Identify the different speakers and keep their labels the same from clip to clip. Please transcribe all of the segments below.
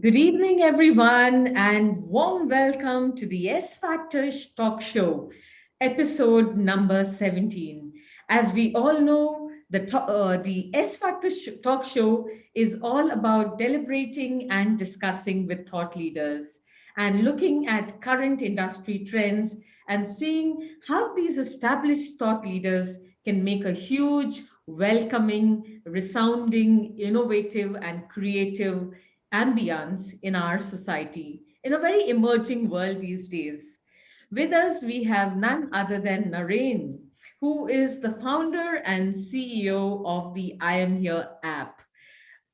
Speaker 1: Good evening, everyone, and warm welcome to the S-Factor Talk Show, episode number 17. As we all know, the S-Factor Talk Show is all about deliberating and discussing with thought leaders and looking at current industry trends and seeing how these established thought leaders can make a huge, welcoming, resounding, innovative, and creative ambience in our society in a very emerging world these days. With us, we have none other than Naren, who is the founder and CEO of the I Am Here app.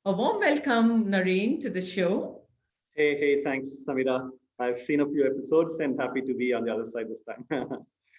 Speaker 1: A warm welcome, Naren, to the show.
Speaker 2: Hey, thanks, Sameera. I've seen a few episodes and happy to be on the other side this time.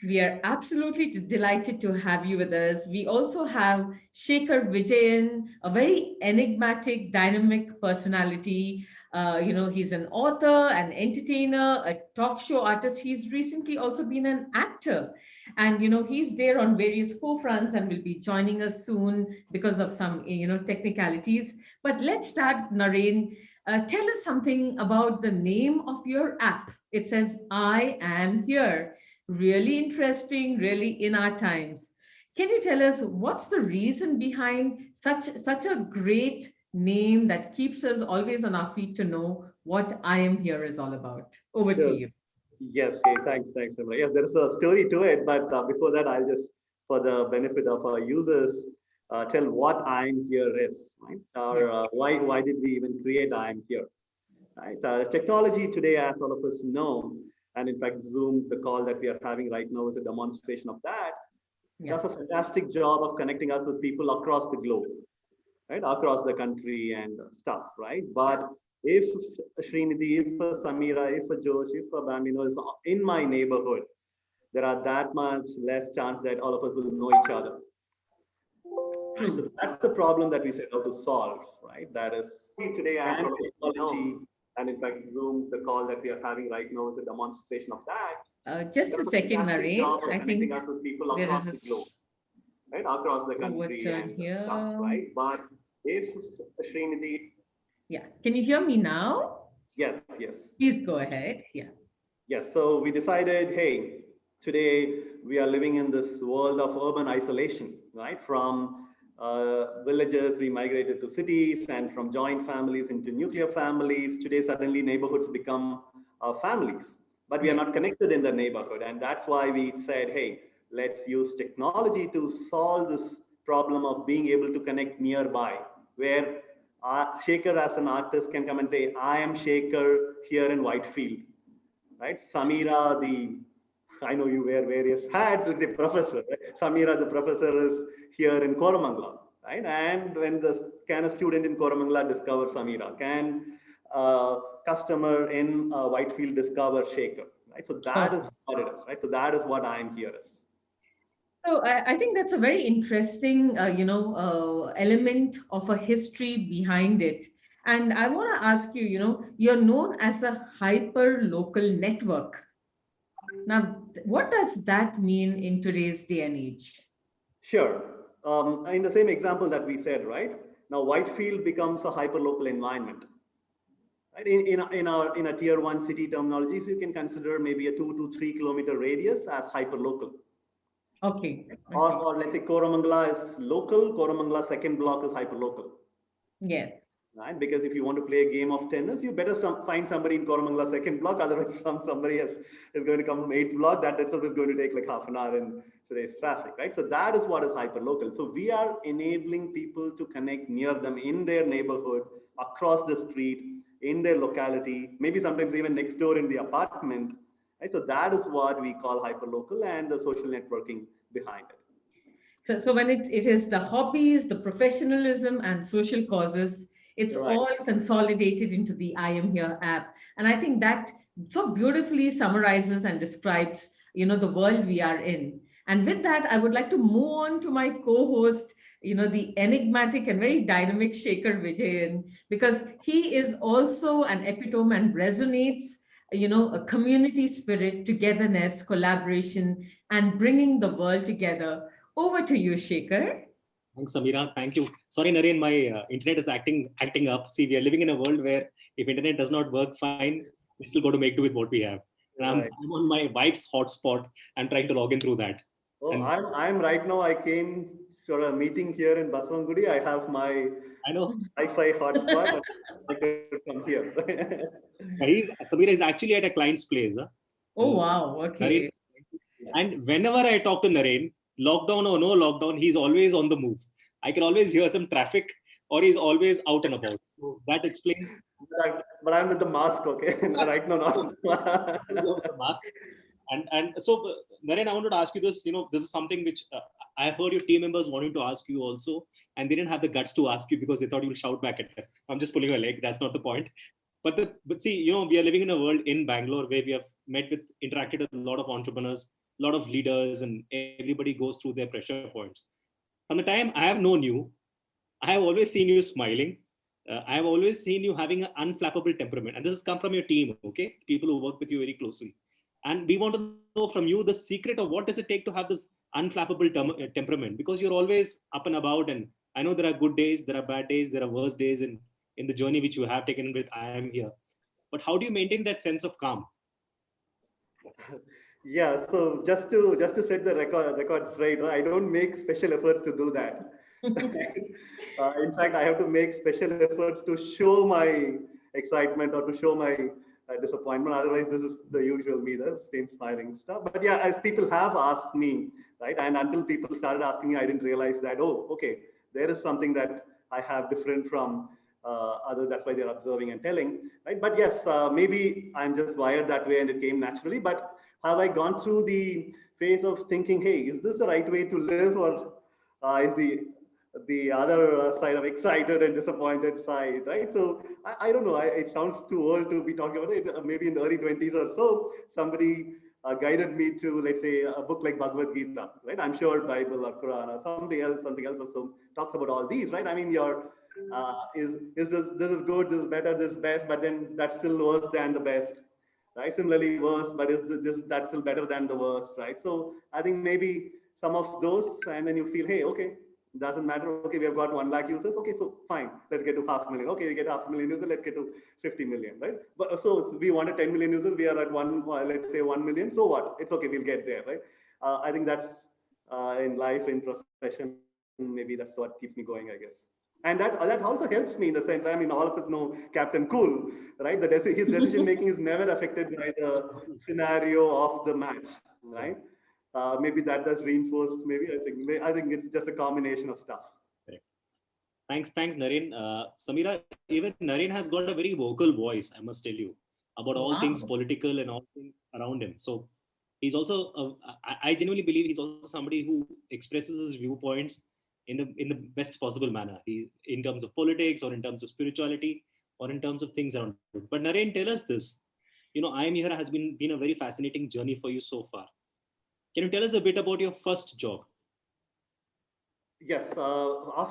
Speaker 1: We are absolutely delighted to have you with us. We also have Shekhar Vijayan, a very enigmatic, dynamic personality. He's an author, an entertainer, a talk show artist. He's recently also been an actor. And, he's there on various forefronts and will be joining us soon because of some, technicalities. But let's start, Naren. Tell us something about the name of your app. It says, I am here. Really interesting, really in our times. Can you tell us what's the reason behind such a great name that keeps us always on our feet to know what I am here is all about? Over to
Speaker 2: Sure.
Speaker 1: you.
Speaker 2: Yes, hey, thanks, Sameera. Yes, there is a story to it, but before that, I'll just, for the benefit of our users, tell what I'm here is, right?
Speaker 1: Yeah.
Speaker 2: Or why did we even create I'm here, right? Technology today, as all of us know, and in fact, Zoom, the call that we are having right now is a demonstration of that,
Speaker 1: Yeah.
Speaker 2: does a fantastic job of connecting us with people across the globe, right? Across the country and stuff, right? But if Srinidhi, if Sameera, if Josh, if Bambino is in my neighborhood, there are that much less chance that all of us will know each other. Right? So
Speaker 1: True.
Speaker 2: that's the problem that we set out to solve, right? That is today and technology, and in fact, Zoom, the call that we are having right now is a demonstration of that.
Speaker 1: Just a
Speaker 2: Does a
Speaker 1: second,
Speaker 2: fantastic
Speaker 1: Naren.
Speaker 2: job of
Speaker 1: I
Speaker 2: connecting
Speaker 1: think
Speaker 2: us with people
Speaker 1: there
Speaker 2: across
Speaker 1: is a
Speaker 2: the globe, right? Across the country
Speaker 1: overturn
Speaker 2: and stuff,
Speaker 1: here.
Speaker 2: right? But if Srinidhi,
Speaker 1: Yeah. Can you hear me now?
Speaker 2: yes.
Speaker 1: Please go ahead. Yeah.
Speaker 2: Yes, so we decided, hey, today we are living in this world of urban isolation, right? From villages, we migrated to cities, and from joint families into nuclear families. Today, suddenly neighborhoods become families, but we are
Speaker 1: Yeah.
Speaker 2: not connected in the neighborhood. And that's why we said, hey, let's use technology to solve this problem of being able to connect nearby, where Shekhar as an artist can come and say, I am Shekhar here in Whitefield, right? Sameera, I know you wear various hats with the professor. Right? Sameera, the professor, is here in Koramangala, right? And when can a student in Koramangala discover Sameera? Can a customer in Whitefield discover Shekhar? Right? So that is
Speaker 1: Okay.
Speaker 2: what it is, right? So that is what I am here is.
Speaker 1: So I think that's a very interesting, element of a history behind it. And I want to ask you, you're known as a hyper local network. Now, what does that mean in today's day and age?
Speaker 2: Sure. In the same example that we said, right? Now, Whitefield becomes a hyperlocal environment. Right? In a tier one city terminology, so you can consider maybe a 2 to 3 kilometer radius as hyperlocal.
Speaker 1: Okay. Okay.
Speaker 2: Or let's say Koramangala is local, Koramangala second block is hyperlocal.
Speaker 1: Yes.
Speaker 2: Right? Because if you want to play a game of tennis, you better find somebody in Koramangala second block, otherwise somebody is going to come from eighth block. That itself is going to take like half an hour in today's traffic, right? So that is what is hyperlocal. So we are enabling people to connect near them in their neighborhood, across the street, in their locality, maybe sometimes even next door in the apartment. Right? So that is what we call hyperlocal and the social networking behind it.
Speaker 1: So when it is the hobbies, the professionalism, and social causes, it's
Speaker 2: Right.
Speaker 1: all consolidated into the I Am Here app. And I think that so beautifully summarizes and describes, the world we are in. And with that, I would like to move on to my co-host, the enigmatic and very dynamic Shekhar Vijayan, because he is also an epitome and resonates, a community spirit, togetherness, collaboration, and bringing the world together. Over to you, Shekhar.
Speaker 3: Thanks, Sameera. Thank you. Sorry, Naren, my internet is acting up. See, we are living in a world where if internet does not work fine, we still got to make do with what we have. And
Speaker 2: Right.
Speaker 3: I'm on my wife's hotspot and trying to log in through that.
Speaker 2: Oh,
Speaker 3: And
Speaker 2: I'm right now. I came for a meeting here in Baswangudi. I have my
Speaker 3: I know
Speaker 2: Wi-Fi hotspot. I could come here.
Speaker 3: Sameera is actually at a client's place. Huh?
Speaker 1: Oh,
Speaker 3: And
Speaker 1: wow.
Speaker 3: Naren,
Speaker 1: Okay.
Speaker 3: and whenever I talk to Naren, lockdown or no lockdown, he's always on the move. I can always hear some traffic or he's always out and about. So that explains
Speaker 2: But I'm with the mask, okay? Right now, not.
Speaker 3: the mask. And so, Naren, I wanted to ask you this. This is something which I heard your team members wanting to ask you also, and they didn't have the guts to ask you because they thought you will shout back at them. I'm just pulling your leg. That's not the point. But see, we are living in a world in Bangalore where we have interacted with a lot of entrepreneurs, a lot of leaders, and everybody goes through their pressure points. From the time I have known you, I have always seen you smiling. I have always seen you having an unflappable temperament. And this has come from your team, okay? People who work with you very closely. And we want to know from you the secret of what does it take to have this unflappable temperament? Because you're always up and about. And I know there are good days, there are bad days, there are worse days in the journey which you have taken with I Am Here. But how do you maintain that sense of calm?
Speaker 2: Yeah, so just to set the record straight, I don't make special efforts to do that. In fact, I have to make special efforts to show my excitement or to show my disappointment. Otherwise, this is the usual me, the same smiling stuff. But yeah, as people have asked me, right, and until people started asking me, I didn't realize that, oh, okay, there is something that I have different from others. That's why they're observing and telling, right? But yes, maybe I'm just wired that way and it came naturally. But have I gone through the phase of thinking, hey, is this the right way to live, or is the other side of excited and disappointed side, right? So I don't know. It sounds too old to be talking about it. Maybe in the early 20s or so, somebody guided me to, let's say, a book like Bhagavad Gita, right? I'm sure Bible or Quran or something else also talks about all these, right? I mean, your is this is good, this is better, this is best, but then that's still worse than the best, right? Similarly, worse, but is this that's still better than the worst, right? So I think maybe some of those, and then you feel, hey, okay, doesn't matter. Okay, we have got 1 lakh users. Okay, so fine, let's get to 500,000. Okay, we get 500,000 users. Let's get to 50 million, right? But so we wanted 10 million users. We are at let's say 1 million. So what? It's okay. We'll get there, right? I think that's in life, in profession, maybe that's what keeps me going, I guess. And that also helps me in the same time. I mean, all of us know Captain Cool, right? His decision making is never affected by the scenario of the match, right? Maybe that does reinforced. Maybe I think it's just a combination of stuff.
Speaker 3: Correct. Thanks, Naren. Sameera, even Naren has got a very vocal voice, I must tell you, about all things
Speaker 1: Wow.
Speaker 3: political and all things around him. So he's also, I genuinely believe he's also somebody who expresses his viewpoints in the best possible manner. In terms of politics or in terms of spirituality or in terms of things around it. But Naren, tell us this. I Am Here has been a very fascinating journey for you so far. Can you tell us a bit about your first job?
Speaker 2: Yes,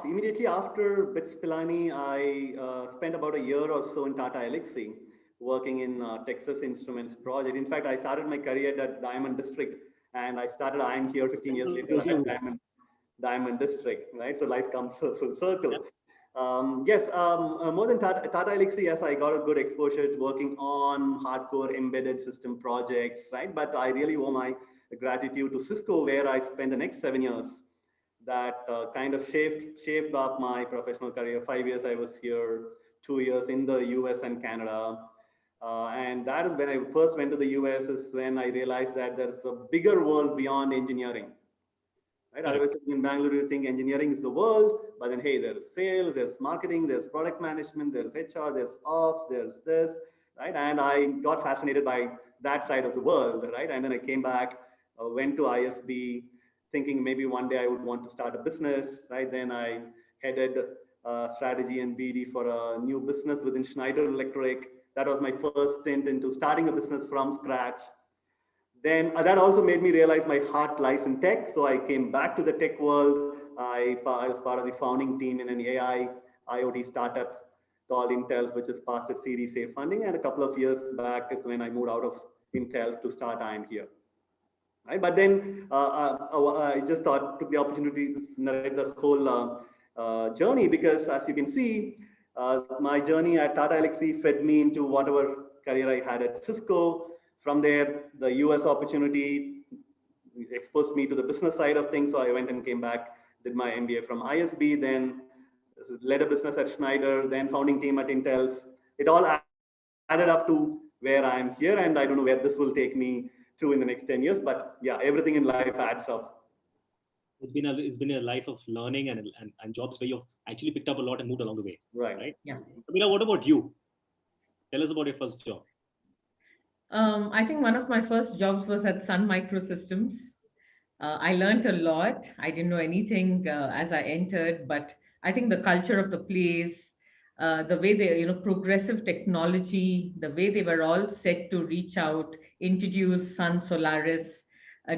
Speaker 2: immediately after BITS Pilani, I spent about a year or so in Tata Elxsi, working in Texas Instruments project. In fact, I started my career at Diamond District, and I started I Am Here 15 years later at Diamond District, right? So life comes full circle. Yes, more than Tata Elxsi, yes, I got a good exposure to working on hardcore embedded system projects, right? But I really owe my gratitude to Cisco, where I spent the next 7 years that kind of shaped up my professional career. 5 years I was here, 2 years in the US and Canada. And that is when I first went to the US, is when I realized that there's a bigger world beyond engineering. Right?
Speaker 3: Correct.
Speaker 2: Otherwise, in Bangalore, you think engineering is the world, but then hey, there's sales, there's marketing, there's product management, there's HR, there's ops, there's this, right? And I got fascinated by that side of the world, right? And then I came back, went to ISB, thinking maybe one day I would want to start a business, right? Then I headed strategy and BD for a new business within Schneider Electric. That was my first stint into starting a business from scratch. Then that also made me realize my heart lies in tech. So I came back to the tech world. I was part of the founding team in an AI IoT startup called Intel, which is past its Series A funding. And a couple of years back is when I moved out of Intel to start I Am Here. right? But then I just took the opportunity to narrate the whole journey, because as you can see, my journey at Tata Elxsi fed me into whatever career I had at Cisco. From there, the US opportunity exposed me to the business side of things. So I went and came back, did my MBA from ISB, then led a business at Schneider, then founding team at Intel. It all added up to where I am here, and I don't know where this will take me to in the next 10 years. But yeah, everything in life adds up.
Speaker 3: It's been a life of learning and jobs where you've actually picked up a lot and moved along the way.
Speaker 2: Right.
Speaker 3: Right.
Speaker 1: Yeah.
Speaker 3: Sameera, what about you? Tell us about your first job.
Speaker 1: I think one of my first jobs was at Sun Microsystems. I learned a lot. I didn't know anything as I entered, but I think the culture of the place, the way they, progressive technology, the way they were all set to reach out, introduce Sun Solaris,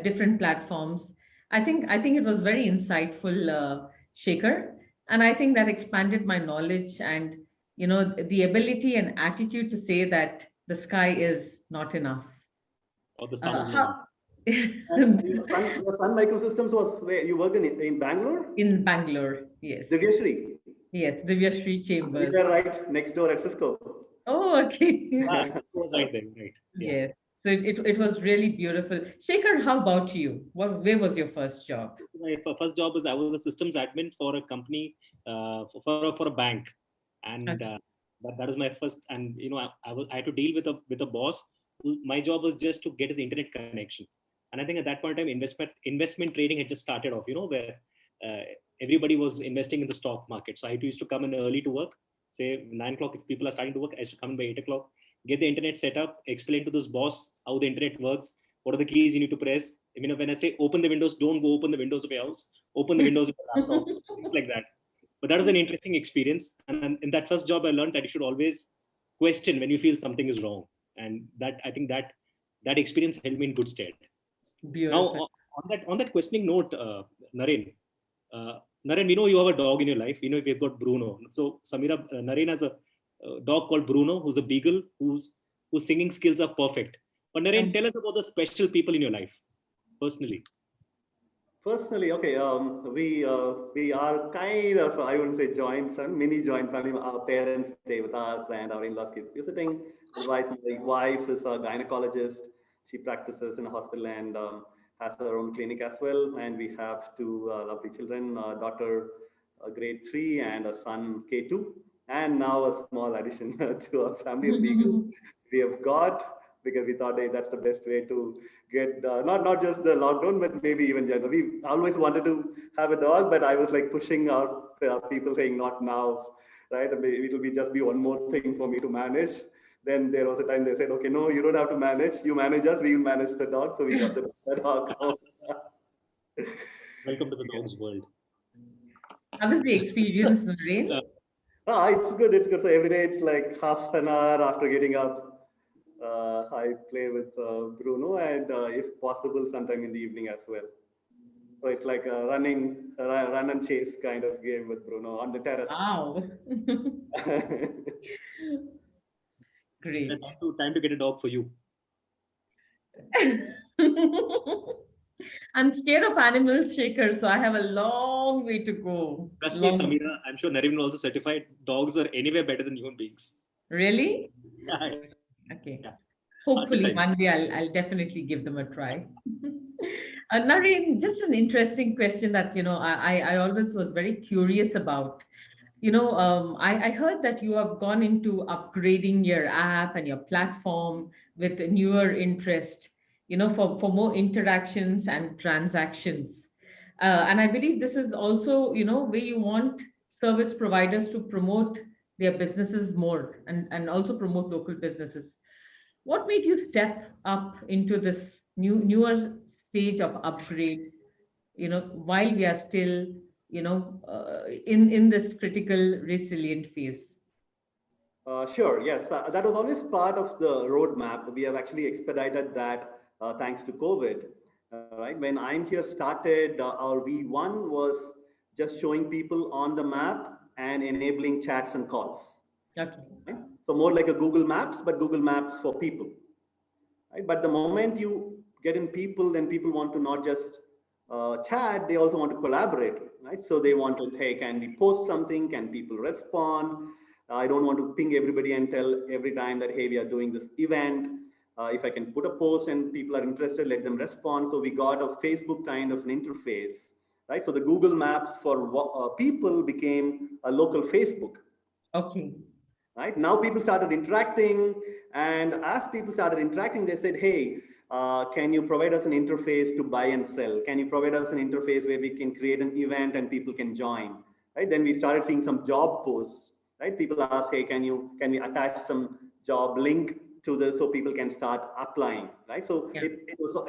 Speaker 1: different platforms. I think it was very insightful, Shekhar, and I think that expanded my knowledge and the ability and attitude to say that the sky is not enough.
Speaker 3: Or the sun is not.
Speaker 1: How
Speaker 2: And your Sun Microsystems was where you worked in Bangalore?
Speaker 1: in Bangalore, yes.
Speaker 2: Divyashree.
Speaker 1: Yes, Divyashree
Speaker 2: We
Speaker 1: Chambers.
Speaker 2: were right next door at Cisco.
Speaker 1: Oh, okay.
Speaker 3: Ah, it was right then, right? Yeah.
Speaker 1: Yes. So it was really beautiful. Shekhar, how about you? Where was your first job?
Speaker 3: My first job was I was a systems admin for a company, for a bank, and
Speaker 1: Okay.
Speaker 3: that was my first. And I had to deal with a boss. My job was just to get his internet connection. And I think at that point in time, investment trading had just started off. Where uh, everybody was investing in the stock market. So I used to come in early to work. Say 9 o'clock, if people are starting to work, I used to come in by 8 o'clock, get the internet set up, explain to this boss how the internet works, what are the keys you need to press. When I say open the windows, don't go open the windows of your house, open the windows of your laptop, things like that. But that was an interesting experience. And then in that first job, I learned that you should always question when you feel something is wrong. And that I think that experience held me in good stead. Now,
Speaker 1: Beautiful.
Speaker 3: on that questioning note, Naren, uh, Naren, we know you have a dog in your life. You've got Bruno. So Sameera, Naren has a dog called Bruno, who's a beagle, whose singing skills are perfect. But Naren,
Speaker 1: Um,
Speaker 3: tell us about the special people in your life, personally.
Speaker 2: Personally, okay, we are kind of, I wouldn't say joint family, mini joint family. Our parents stay with us, and our in-laws keep visiting. Otherwise, my wife is a gynecologist. She practices in a hospital and has her own clinic as well. And we have two lovely children: a daughter, grade 3, and a son, K2. And now a small addition to our family of beagles we have got, because we thought, hey, that's the best way to get not just the lockdown, but maybe even general. We always wanted to have a dog, but I was like pushing our people saying not now, right? I mean, it'll be just be one more thing for me to manage. Then there was a time they said, okay, no, you don't have to manage. You manage us, we will manage the dog. So we got the dog.
Speaker 3: Welcome to the dog's world.
Speaker 1: how was the experience, Naren?
Speaker 3: Uh,
Speaker 2: It's good. It's good. So every day it's like half an hour after getting up. I play with Bruno, and if possible, sometime in the evening as well. So it's like a run and chase kind of game with Bruno on the terrace.
Speaker 1: Wow. Great.
Speaker 3: time to get a dog for you.
Speaker 1: I'm scared of animals, Shaker, so I have a long way to go.
Speaker 3: Trust me,
Speaker 1: Long.
Speaker 3: Sameera, I'm sure Naren will also certify dogs are anywhere better than human beings.
Speaker 1: Really?
Speaker 3: Yeah,
Speaker 1: Okay.
Speaker 3: yeah.
Speaker 1: Hopefully,
Speaker 3: Archetypes.
Speaker 1: one day I'll definitely give them a try. Naren, just an interesting question that I always was very curious about. I heard that you have gone into upgrading your app and your platform with a newer interest, for more interactions and transactions. And I believe this is also, where you want service providers to promote their businesses more and also promote local businesses. What made you step up into this newer stage of upgrade, while we are still, in this critical resilient phase?
Speaker 2: Sure, yes. That was always part of the roadmap. We have actually expedited that thanks to COVID. Right. When I'm here started, our V1 was just showing people on the map and enabling chats and calls.
Speaker 1: Okay.
Speaker 2: Right? So more like a Google Maps, but Google Maps for people. Right? But the moment you get in people, then people want to not just chat, they also want to collaborate, right? So they want to, hey, can we post something? Can people respond? I don't want to ping everybody and tell every time that, hey, we are doing this event. If I can put a post and people are interested, let them respond. So we got a Facebook kind of an interface, right? So the Google Maps for people became a local Facebook.
Speaker 1: Okay.
Speaker 2: Right now, people started interacting, and as people started interacting, they said, "Hey, can you provide us an interface to buy and sell? Can you provide us an interface where we can create an event and people can join?" Right? Then we started seeing some job posts. Right? People ask, "Hey, can we attach some job link to this so people can start applying?" Right? So
Speaker 1: Yeah.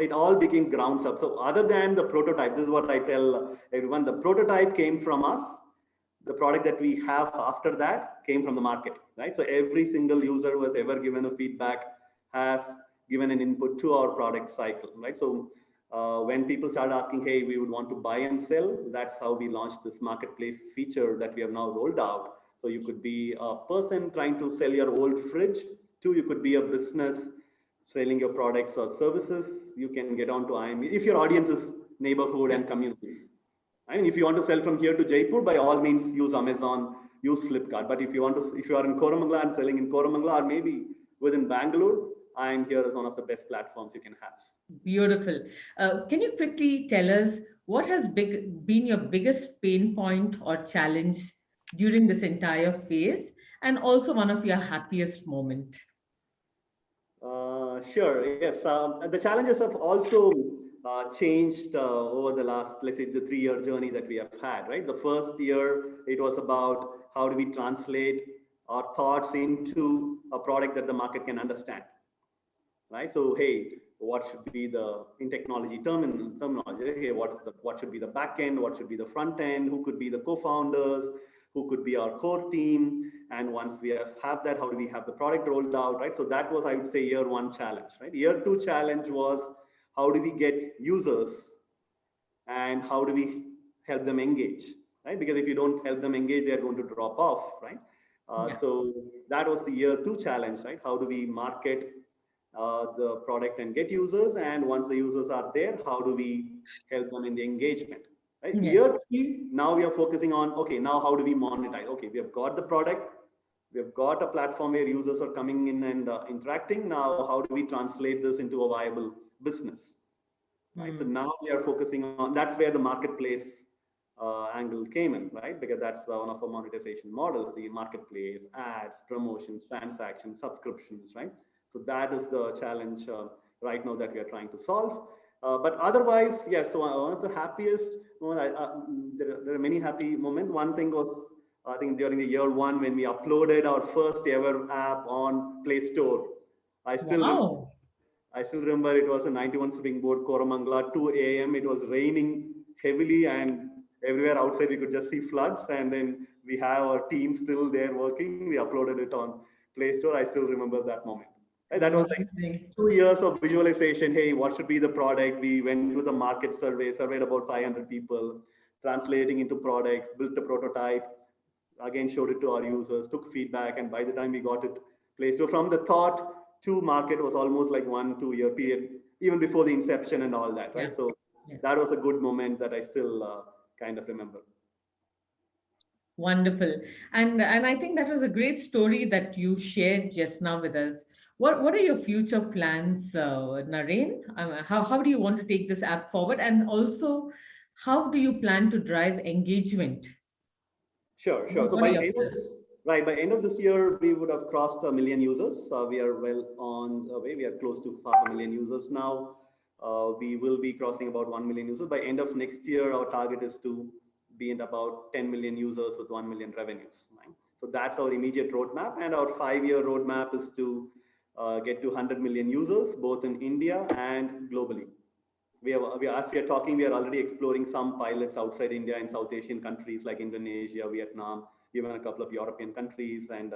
Speaker 2: it all became grounds up. So other than the prototype, this is what I tell everyone: the prototype came from us. The product that we have after that came from the market, right? So every single user who has ever given a feedback has given an input to our product cycle, right? So when people started asking, hey, we would want to buy and sell, that's how we launched this marketplace feature that we have now rolled out. So you could be a person trying to sell your old fridge, to you could be a business selling your products or services. You can get onto IamHere if your audience is neighborhood and communities. I mean, if you want to sell from here to Jaipur, by all means, use Amazon, use Flipkart. But if you are in Koramangala and selling in Koramangala, or maybe within Bangalore, IamHere is one of the best platforms you can have.
Speaker 1: Beautiful. Can you quickly tell us what has been your biggest pain point or challenge during this entire phase, and also one of your happiest moment?
Speaker 2: Sure. Yes. The challenges have also changed over the last, let's say, the 3-year journey that we have had. Right. The first year, it was about how do we translate our thoughts into a product that the market can understand. Right. So, hey, what should be the in technology terminology? Hey, what should be the back end? What should be the front end? Who could be the co-founders? Who could be our core team? And once we have that, how do we have the product rolled out? Right. So that was, I would say, year one challenge. Right. Year two challenge was how do we get users and how do we help them engage? Right. Because if you don't help them engage, they're going to drop off. Right.
Speaker 1: Yeah.
Speaker 2: So that was the year two challenge. Right. How do we market the product and get users, and once the users are there, how do we help them in the engagement, right?
Speaker 1: Yeah.
Speaker 2: Year three, now we are focusing on, okay, now how do we monetize? Okay, we have got the product, we have got a platform where users are coming in and interacting. Now how do we translate this into a viable business, right? So
Speaker 1: Hmm.
Speaker 2: now we are focusing on, that's where the marketplace angle came in, right? Because that's one of our monetization models, the marketplace, ads, promotions, transactions, subscriptions, right? So that is the challenge right now that we are trying to solve. But otherwise, yes, so one of the happiest moment, there are many happy moments. One thing was, I think during the year one, when we uploaded our first ever app on Play Store. I still remember
Speaker 1: Wow.
Speaker 2: I still remember it was a 91 Springboard Koramangala, 2 a.m. It was raining heavily, and everywhere outside we could just see floods. And then we have our team still there working. We uploaded it on Play Store. I still remember that moment. Right? That was like
Speaker 1: Amazing.
Speaker 2: 2 years of visualization. Hey, what should be the product? We went to the market survey, surveyed about 500 people, translating into product, built a prototype, again showed it to our users, took feedback, and by the time we got it placed, so from the thought to market was almost like 1-2 year period, even before the inception and all that,
Speaker 1: Yeah.
Speaker 2: right? So
Speaker 1: Yeah.
Speaker 2: that was a good moment that I still kind of remember.
Speaker 1: Wonderful. And I think that was a great story that you shared just now with us. What are your future plans, Naren? How do you want to take this app forward? And also, how do you plan to drive engagement?
Speaker 2: Sure, sure. So
Speaker 1: What are
Speaker 2: by
Speaker 1: your
Speaker 2: end of
Speaker 1: plans?
Speaker 2: this, right, by end of this year, we would have crossed 1 million users. We are well on the way. We are close to 500,000 users now. We will be crossing about 1 million users. By end of next year, our target is to be at about 10 million users with 1 million revenues. Right? So that's our immediate roadmap. And our 5-year roadmap is to get to 100 million users, both in India and globally. As we are talking, we are already exploring some pilots outside India and South Asian countries like Indonesia, Vietnam, even a couple of European countries and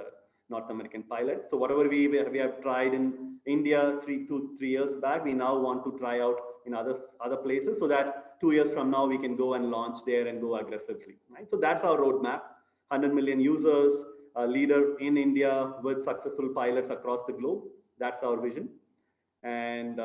Speaker 2: North American pilots. So whatever we have tried in India 2-3 years back, we now want to try out in other places so that 2 years from now we can go and launch there and go aggressively. Right? So that's our roadmap: 100 million users, a leader in India with successful pilots across the globe. That's our vision. And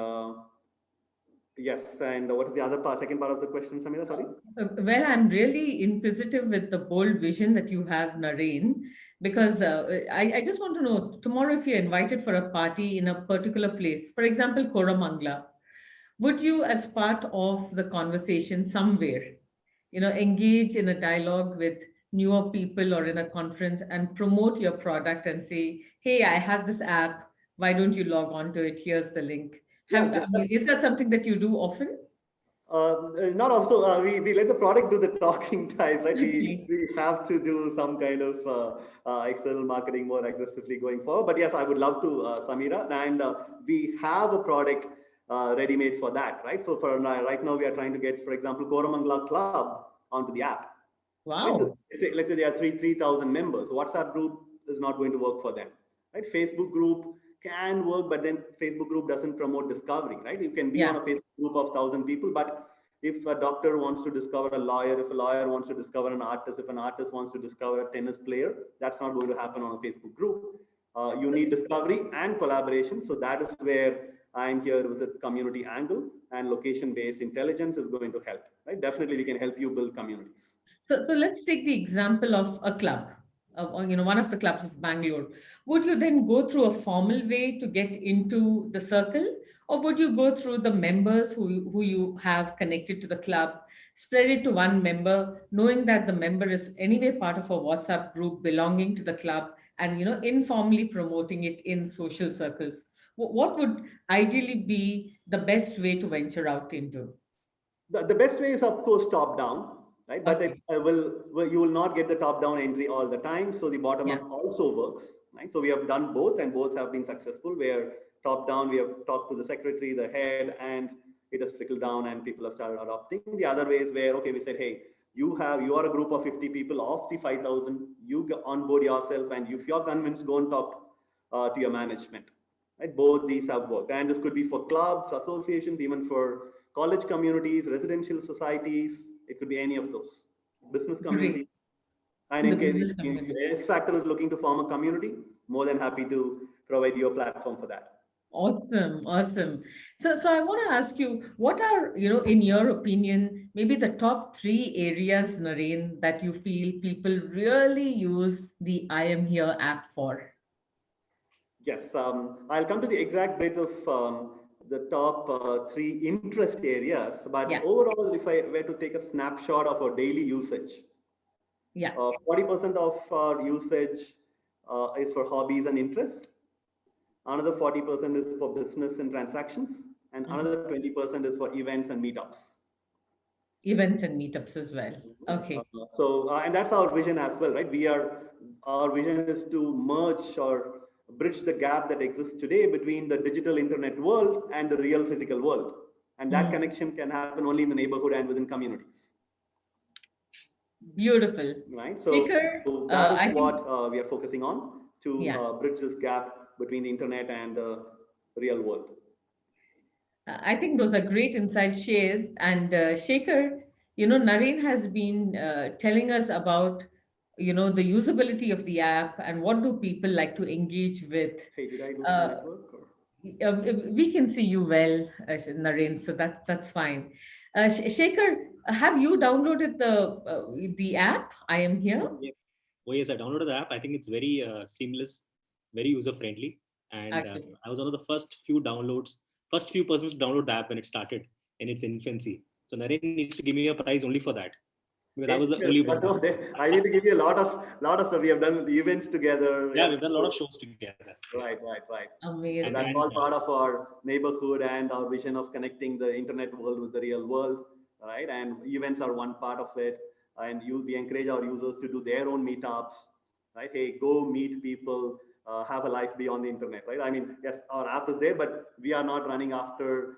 Speaker 2: Yes. And what is the other part, second part of the question, Sameera? Sorry.
Speaker 1: Well, I'm really inquisitive with the bold vision that you have, Naren, because I just want to know tomorrow if you're invited for a party in a particular place, for example, Koramangala, would you, as part of the conversation somewhere, engage in a dialogue with newer people or in a conference and promote your product and say, hey, I have this app. Why don't you log on to it? Here's the link.
Speaker 2: Yeah.
Speaker 1: I mean, is that something that you do often?
Speaker 2: Not also, we let the product do the talking type, right?
Speaker 1: Okay.
Speaker 2: We have to do some kind of external marketing more aggressively going forward. But yes, I would love to, Sameera. And we have a product ready made for that, right? So for right now, we are trying to get, for example, Koramangala Club onto the app. Right? So
Speaker 1: Wow.
Speaker 2: let's say there are 3,000 members. WhatsApp group is not going to work for them. Right? Facebook group can work, but then Facebook group doesn't promote discovery. Right? You can be on
Speaker 1: Yeah.
Speaker 2: a Facebook group of 1,000 people, but if a doctor wants to discover a lawyer, if a lawyer wants to discover an artist, if an artist wants to discover a tennis player, that's not going to happen on a Facebook group. You need discovery and collaboration. So that is where I'm here with the community angle, and location-based intelligence is going to help. Right? Definitely, we can help you build communities.
Speaker 1: So let's take the example of a club, one of the clubs of Bangalore. Would you then go through a formal way to get into the circle, or would you go through the members who you have connected to the club, spread it to one member, knowing that the member is anyway part of a WhatsApp group belonging to the club, and informally promoting it in social circles? What would ideally be the best way to venture out into?
Speaker 2: The best way is, of course, top down, right? But it
Speaker 1: Okay.
Speaker 2: you will not get the top down entry all the time. So the bottom
Speaker 1: Yeah.
Speaker 2: up also works, right? So we have done both, and both have been successful. Where top down, we have talked to the secretary, the head, and it has trickled down, and people have started adopting. The other way is where, okay, we said, hey, you are a group of 50 people of the 5,000. You onboard yourself, and if you're convinced, go and talk to your management. Right? Both these have worked, and this could be for clubs, associations, even for college communities, residential societies. It could be any of those. Business community.
Speaker 1: Great.
Speaker 2: And
Speaker 1: The
Speaker 2: in case
Speaker 1: business
Speaker 2: if
Speaker 1: community.
Speaker 2: S Factor is looking to form a community, more than happy to provide you a platform for that.
Speaker 1: Awesome, awesome. So I want to ask you, what are, in your opinion, maybe the top three areas, Naren, that you feel people really use the I Am Here app for?
Speaker 2: Yes, I'll come to the exact bit of the top three interest areas. But
Speaker 1: Yeah,
Speaker 2: overall, if I were to take a snapshot of our daily usage,
Speaker 1: yeah.
Speaker 2: 40% of our usage is for hobbies and interests. Another 40% is for business and transactions, and
Speaker 1: Mhm.
Speaker 2: another 20% is for events and meetups.
Speaker 1: Events and meetups as well.
Speaker 2: Uh,
Speaker 1: Okay.
Speaker 2: and that's our vision as well, right? Our vision is to merge or bridge the gap that exists today between the digital internet world and the real physical world. And that
Speaker 1: Mm,
Speaker 2: connection can happen only in the neighborhood and within communities,
Speaker 1: beautiful.
Speaker 2: right?
Speaker 1: Speaker,
Speaker 2: So that is
Speaker 1: I
Speaker 2: what
Speaker 1: think,
Speaker 2: we are focusing on to
Speaker 1: yeah.
Speaker 2: bridge this gap between the internet and the real world.
Speaker 1: I think those are great insights shared. And Shekhar, Naren has been telling us about, the usability of the app and what do people like to engage with.
Speaker 2: Hey, did I lose my
Speaker 1: Uh,
Speaker 2: network? Or?
Speaker 1: we can see you well, Naren, so that's fine. Shekhar, have you downloaded the app? I am here.
Speaker 3: Yeah. Oh yes, I downloaded the app. I think it's very seamless, very user friendly, and
Speaker 1: Okay.
Speaker 3: I was one of the first few persons to download the app when it started in its infancy. So Naren needs to give me a prize only for that because I was the
Speaker 2: Yes,
Speaker 3: only
Speaker 2: but
Speaker 3: one.
Speaker 2: no, I need to give you a lot of stuff. We have done events together.
Speaker 3: Yeah,
Speaker 2: Yes,
Speaker 3: we've done a lot of
Speaker 2: so,
Speaker 3: shows together. Yeah,
Speaker 2: right. So
Speaker 1: Amazing.
Speaker 2: that's
Speaker 3: and
Speaker 2: all part of our neighborhood and our vision of connecting the internet world with the real world, right? And events are one part of it. And we encourage our users to do their own meetups, right? Hey, go meet people, have a life beyond the internet, right? I mean, yes, our app is there, but we are not running after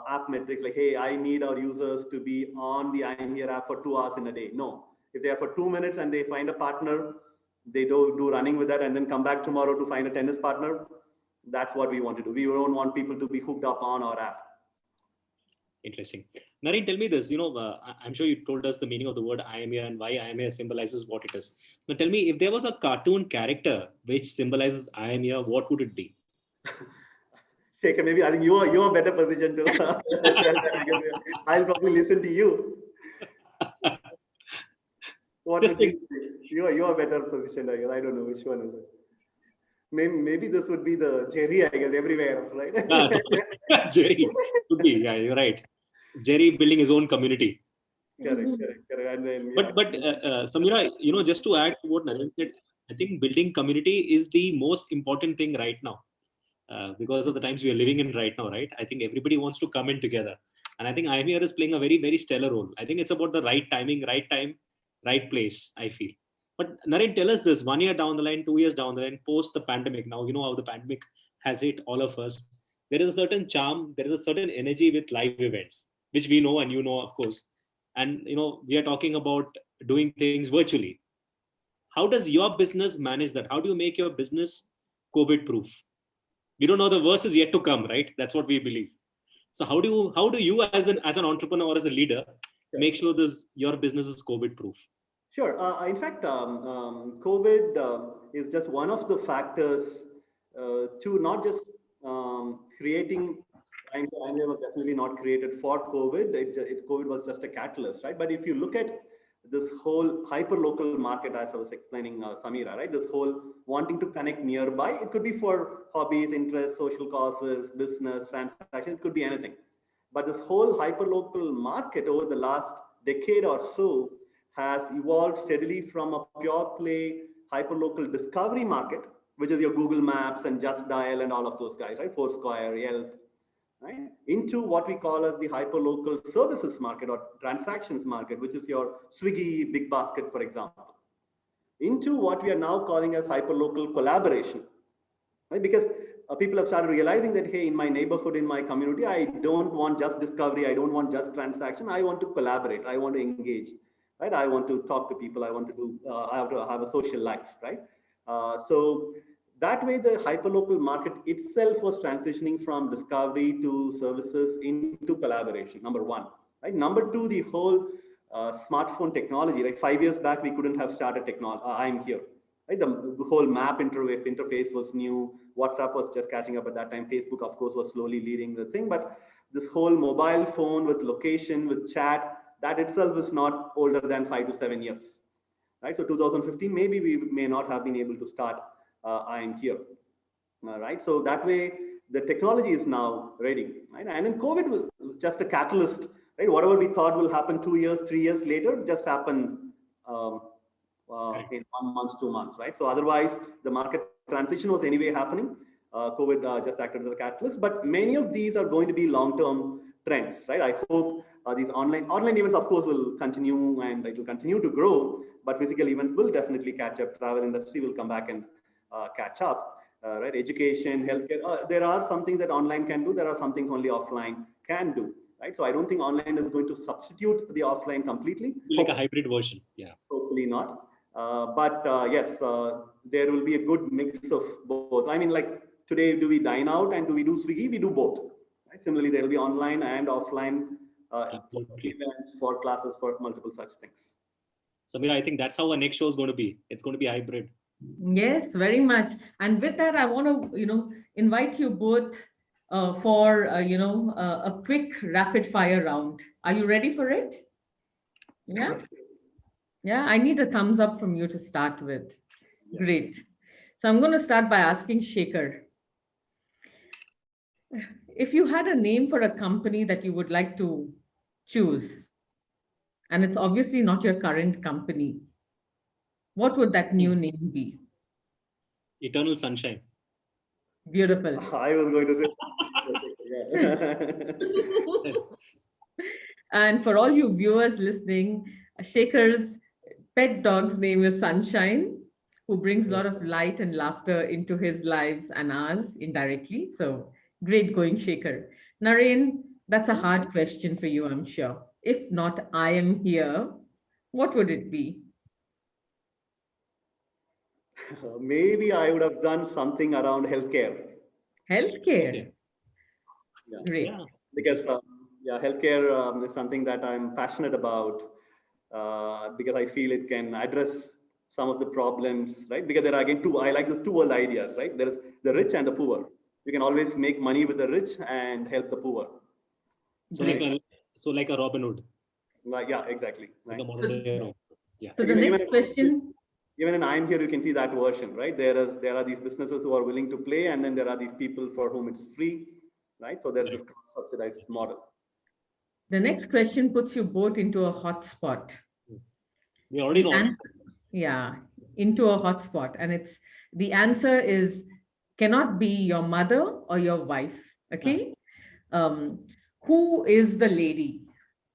Speaker 2: app metrics like, hey, I need our users to be on the IamHere app for 2 hours in a day. No, if they are for 2 minutes and they find a partner, they do running with that and then come back tomorrow to find a tennis partner. That's what we want to do. We don't want people to be hooked up on our app.
Speaker 3: interesting. Naren, tell me this. I'm sure you told us the meaning of the word I am here and why I am here symbolizes what it is. Now, tell me if there was a cartoon character which symbolizes I am here, what would it be?
Speaker 2: Shekhar, maybe I think you're better positioned to tell that. I guess I'll probably listen to you. What
Speaker 3: Just
Speaker 2: would you
Speaker 3: think,
Speaker 2: say? You're better positioned, I guess. I don't know which one is it. Maybe this would be the Jerry, I guess, everywhere, right?
Speaker 3: Jerry could be. Yeah, you're right. Jerry building his own community.
Speaker 2: Correct. And then, yeah.
Speaker 3: But Sameera, just to add to what Naren said, I think building community is the most important thing right now, because of the times we are living in right now, right? I think everybody wants to come in together, and I think IamHere is playing a very, very stellar role. I think it's about the right timing, right time, right place, I feel. But Naren, tell us this: 1 year down the line, 2 years down the line, post the pandemic. Now you know how the pandemic has hit all of us. There is a certain charm, there is a certain energy with live events, which we know and you know, of course. And we are talking about doing things virtually. How does your business manage that? How do you make your business COVID proof? We don't know, the worst is yet to come, right? That's what we believe. So how do you as an entrepreneur or as a leader make sure this your business is COVID proof?
Speaker 2: Sure. In fact, COVID is just one of the factors to not just creating. IamHere was definitely not created for COVID. COVID was just a catalyst, right? But if you look at this whole hyper-local market, as I was explaining, Sameera, right? This whole wanting to connect nearby, it could be for hobbies, interests, social causes, business, transaction, it could be anything. But this whole hyper-local market over the last decade or so has evolved steadily from a pure play hyper-local discovery market, which is your Google Maps and Just Dial and all of those guys, right? Foursquare, Yelp, right? Into what we call as the hyper-local services market or transactions market, which is your Swiggy, Big Basket, for example. Into what we are now calling as hyper-local collaboration, right? Because people have started realizing that, hey, in my neighborhood, in my community, I don't want just discovery, I don't want just transaction, I want to collaborate, I want to engage, right? I want to talk to people, I want to do, I have to have a social life, right? So that way, the hyperlocal market itself was transitioning from discovery to services into collaboration, number one, right? Number two, the whole smartphone technology, right? 5 years back, we couldn't have started technology. IamHere, right? The whole map interface was new. WhatsApp was just catching up at that time. Facebook, of course, was slowly leading the thing. But this whole mobile phone with location, with chat, that itself is not older than 5 to 7 years, right? So 2015, maybe we may not have been able to start IamHere, right? So that way, the technology is now ready, right? And then COVID was just a catalyst, right? Whatever we thought will happen 2 years, 3 years later, just happened in 1 month, 2 months, right? So otherwise, the market transition was anyway happening. COVID just acted as a catalyst, but many of these are going to be long-term trends, right? I hope these online events, of course, will continue and it will continue to grow, but physical events will definitely catch up. Travel industry will come back and catch up, right? Education, healthcare, there are some things that online can do. There are some things only offline can do, right? So I don't think online is going to substitute the offline completely.
Speaker 3: Like a hybrid version, yeah.
Speaker 2: Hopefully not. But yes, there will be a good mix of both. I mean, like today, do we dine out and do we do Swiggy? We do both. Right? Similarly, there will be online and offline for events, for classes, for multiple such things.
Speaker 3: Sameera, I think that's how our next show is going to be. It's going to be hybrid.
Speaker 1: Yes, very much. And with that, I want to, invite you both for, a quick rapid fire round. Are you ready for it? Yeah. Yeah, I need a thumbs up from you to start with. Yeah. Great. So I'm going to start by asking Shekhar. If you had a name for a company that you would like to choose, and it's obviously not your current company, what would that new name be?
Speaker 3: Eternal Sunshine.
Speaker 1: Beautiful.
Speaker 2: I was going to say.
Speaker 1: And for all you viewers listening, Shekhar's pet dog's name is Sunshine, who brings a lot of light and laughter into his lives and ours indirectly. So great going, Shekhar. Naren, that's a hard question for you, I'm sure. If not, IamHere, what would it be?
Speaker 2: Maybe I would have done something around healthcare.
Speaker 1: Healthcare?
Speaker 2: Yeah.
Speaker 1: Great.
Speaker 2: Yeah. Because healthcare is something that I'm passionate about because I feel it can address some of the problems, right? Because there are again I like these two world ideas, right? There is the rich and the poor, you can always make money with the rich and help the poor.
Speaker 3: So like a Robin Hood.
Speaker 2: Like, yeah, exactly.
Speaker 3: Like
Speaker 2: right?
Speaker 3: a modern day Robin Hood. Yeah.
Speaker 1: So the next question.
Speaker 2: Even in IamHere, you can see that version, right? There are these businesses who are willing to play, and then there are these people for whom it's free, right? So there's this subsidized model.
Speaker 1: The next question puts you both into a hot spot.
Speaker 3: We already know.
Speaker 1: Yeah, into a hot spot. And the answer is cannot be your mother or your wife. Okay. Who is the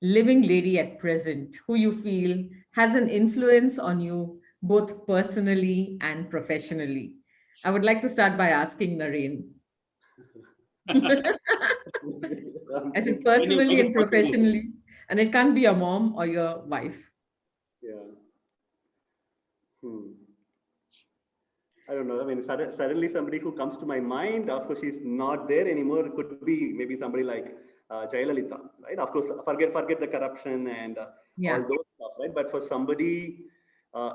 Speaker 1: living lady at present, who you feel has an influence on you both personally and professionally? I would like to start by asking Naren. I said personally and professionally, and it can't be your mom or your wife.
Speaker 2: Yeah. I don't know. I mean, suddenly somebody who comes to my mind, of course, she's not there anymore. It could be maybe somebody like Jayalalitha, right? Of course, forget the corruption and all those stuff, right? But for somebody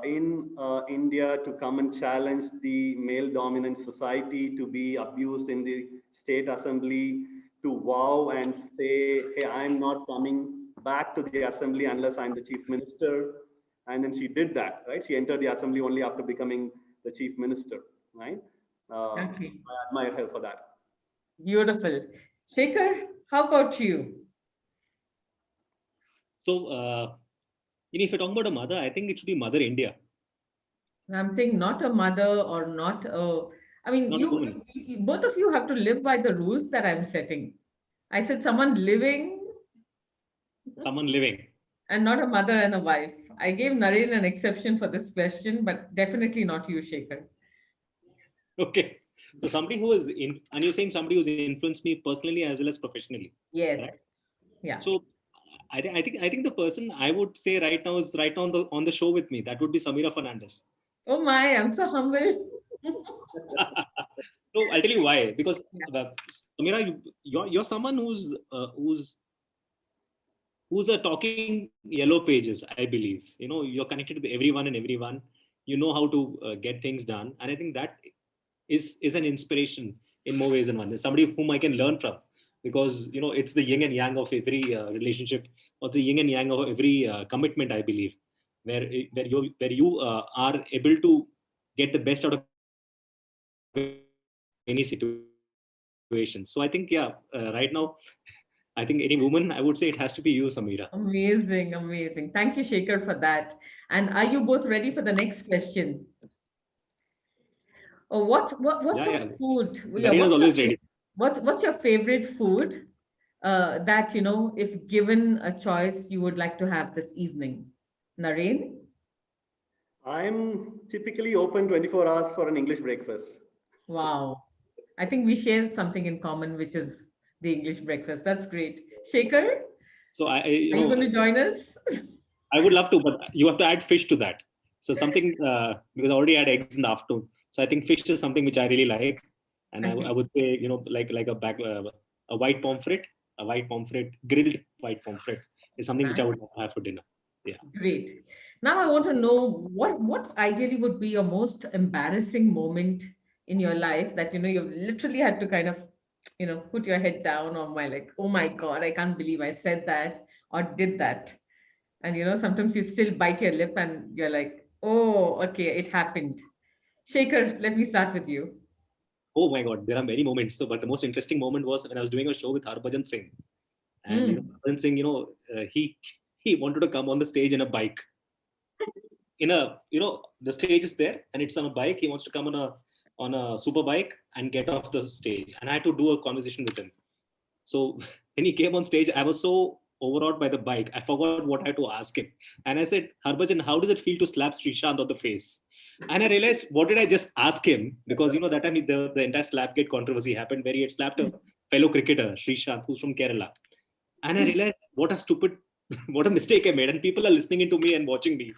Speaker 2: in India to come and challenge the male-dominant society, to be abused in the state assembly, to vow and say, hey, I'm not coming back to the assembly unless I'm the chief minister. And then she did that, right? She entered the assembly only after becoming the chief minister, right? I admire her for that.
Speaker 1: Beautiful. Shekhar, how about you?
Speaker 3: So, if you're talking about a mother, I think it should be Mother India.
Speaker 1: I'm saying not a mother or not a. I mean, you both of you have to live by the rules that I'm setting. I said someone living.
Speaker 3: Someone living.
Speaker 1: And not a mother and a wife. I gave Naren an exception for this question, but definitely not you, Shekhar.
Speaker 3: Okay. So somebody who is in, and you're saying somebody who's influenced me personally as well as professionally.
Speaker 1: Yes.
Speaker 3: Right?
Speaker 1: Yeah.
Speaker 3: So I think the person I would say right now is right on the show with me. That would be Sameera Fernandes.
Speaker 1: Oh my, I'm so humble.
Speaker 3: So I'll tell you why. Because Sameera, you're someone who's a talking yellow pages, I believe. You're connected with everyone. You know how to get things done, and I think that is an inspiration in more ways than one. There's somebody whom I can learn from, because it's the yin and yang of every relationship, or the yin and yang of every commitment, I believe, where you are able to get the best out of any situation. So I think right now, I think any woman, I would say it has to be you, Sameera.
Speaker 1: Amazing. Thank you, Shekhar, for that. And are you both ready for the next question? Oh, what's your food?
Speaker 3: Nareena's always ready.
Speaker 1: What's your favorite food that, if given a choice, you would like to have this evening? Naren?
Speaker 2: I'm typically open 24 hours for an English breakfast.
Speaker 1: Wow. I think we share something in common, which is the English breakfast. That's great. Shekhar?
Speaker 3: So
Speaker 1: are you going to join us?
Speaker 3: I would love to, but you have to add fish to that. So something, because I already had eggs in the afternoon. So I think fish is something which I really like. And I would say, like a white pomfret, grilled white pomfret is something which I would have for dinner. Yeah.
Speaker 1: Great. Now I want to know what ideally would be your most embarrassing moment in your life that, you've literally had to kind of, put your head down on oh my God, I can't believe I said that or did that. And, sometimes you still bite your lip and you're like, oh, okay, it happened. Shekhar, let me start with you.
Speaker 3: Oh my God, there are many moments. So, but the most interesting moment was when I was doing a show with Harbhajan Singh. And Harbhajan Singh, he wanted to come on the stage in a bike. The stage is there and it's on a bike. He wants to come on a super bike and get off the stage. And I had to do a conversation with him. So when he came on stage, I was so overawed by the bike. I forgot what I had to ask him. And I said, Harbhajan, how does it feel to slap Srishant on the face? And I realized, what did I just ask him? Because, that time the entire Slapgate controversy happened where he had slapped a fellow cricketer, Srishant, who's from Kerala. And I realized what a mistake I made. And people are listening into me and watching me.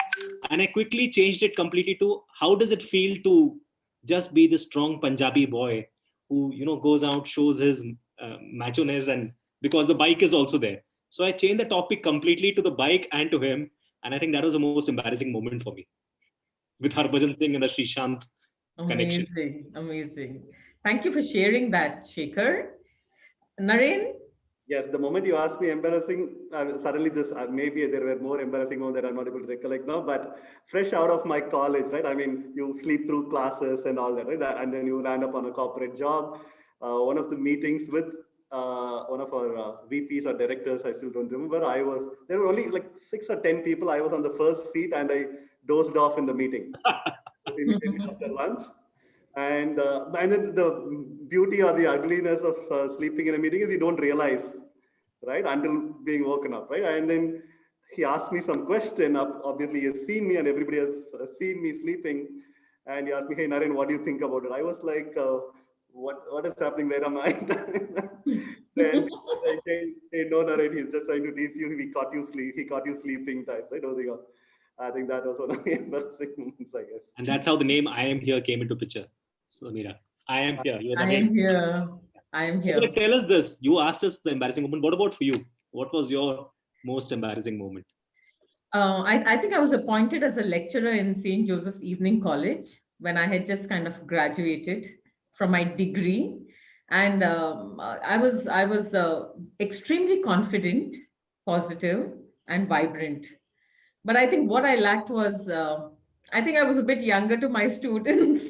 Speaker 3: And I quickly changed it completely to how does it feel to just be the strong Punjabi boy who, goes out, shows his macho-ness, and because the bike is also there. So I changed the topic completely to the bike and to him. And I think that was the most embarrassing moment for me with Harbhajan Singh and the Srishant connection.
Speaker 1: Amazing. Thank you for sharing that, Shekhar. Naren?
Speaker 2: Yes, the moment you asked me embarrassing, suddenly this, maybe there were more embarrassing ones that I'm not able to recollect now, but fresh out of my college, right? I mean, you sleep through classes and all that, right? And then you land up on a corporate job. One of the meetings with one of our VPs or directors, I still don't remember. There were only like 6 or 10 people. I was on the first seat and I dozed off in the meeting immediately after lunch. And then the beauty or the ugliness of sleeping in a meeting is you don't realize, right, until being woken up, right? And then he asked me some question. Obviously, he has seen me, and everybody has seen me sleeping. And he asked me, "Hey, Naren, what do you think about it?" I was like, "What is happening? Where am I?" Then he was like, "Hey, no, Naren, he's just trying to tease you. He caught you sleeping type, right?" Dozing off. I think that was one of the embarrassing moments, I guess.
Speaker 3: And that's how the name I Am Here came into picture. Sameera, I am here. You
Speaker 1: I am here. I am here.
Speaker 3: So tell us this. You asked us the embarrassing moment. What about for you? What was your most embarrassing moment?
Speaker 1: I think I was appointed as a lecturer in St. Joseph's Evening College when I had just kind of graduated from my degree. And I was extremely confident, positive, and vibrant. But I think what I lacked was, I think I was a bit younger to my students.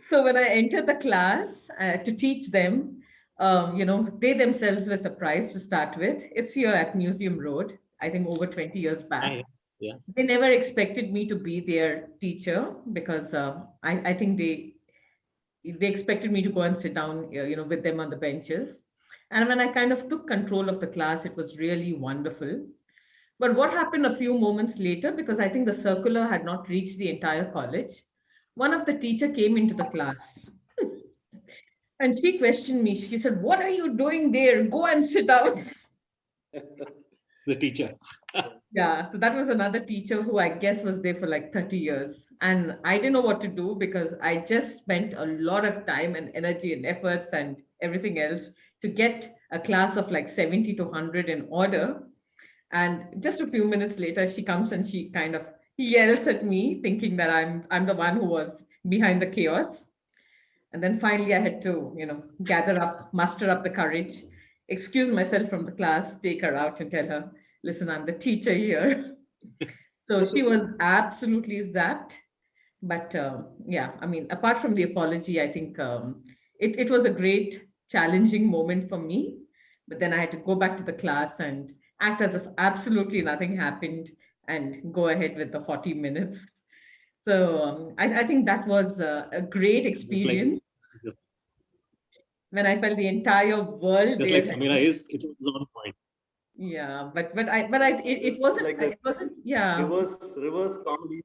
Speaker 1: So when I entered the class to teach them, they themselves were surprised to start with. It's here at Museum Road, I think over 20 years back.
Speaker 3: Yeah.
Speaker 1: They never expected me to be their teacher because I think they expected me to go and sit down, with them on the benches. And when I kind of took control of the class, it was really wonderful. But what happened a few moments later, because I think the circular had not reached the entire college, one of the teacher came into the class and she questioned me. She said, "What are you doing there? Go and sit down."
Speaker 3: The teacher.
Speaker 1: Yeah, so that was another teacher who I guess was there for like 30 years. And I didn't know what to do because I just spent a lot of time and energy and efforts and everything else to get a class of like 70 to 100 in order. And just a few minutes later, she comes and she kind of yells at me, thinking that I'm the one who was behind the chaos. And then finally, I had to, muster up the courage, excuse myself from the class, take her out and tell her, "Listen, I'm the teacher here." So she was absolutely zapped. But yeah, I mean, apart from the apology, I think it was a great, challenging moment for me. But then I had to go back to the class and act as if absolutely nothing happened and go ahead with the 40 minutes. So I think that was a great experience when I felt the entire world
Speaker 3: just
Speaker 1: there.
Speaker 3: like Sameera is, it was on point.
Speaker 1: Yeah, it wasn't
Speaker 2: like the
Speaker 1: it wasn't yeah.
Speaker 2: reverse comedy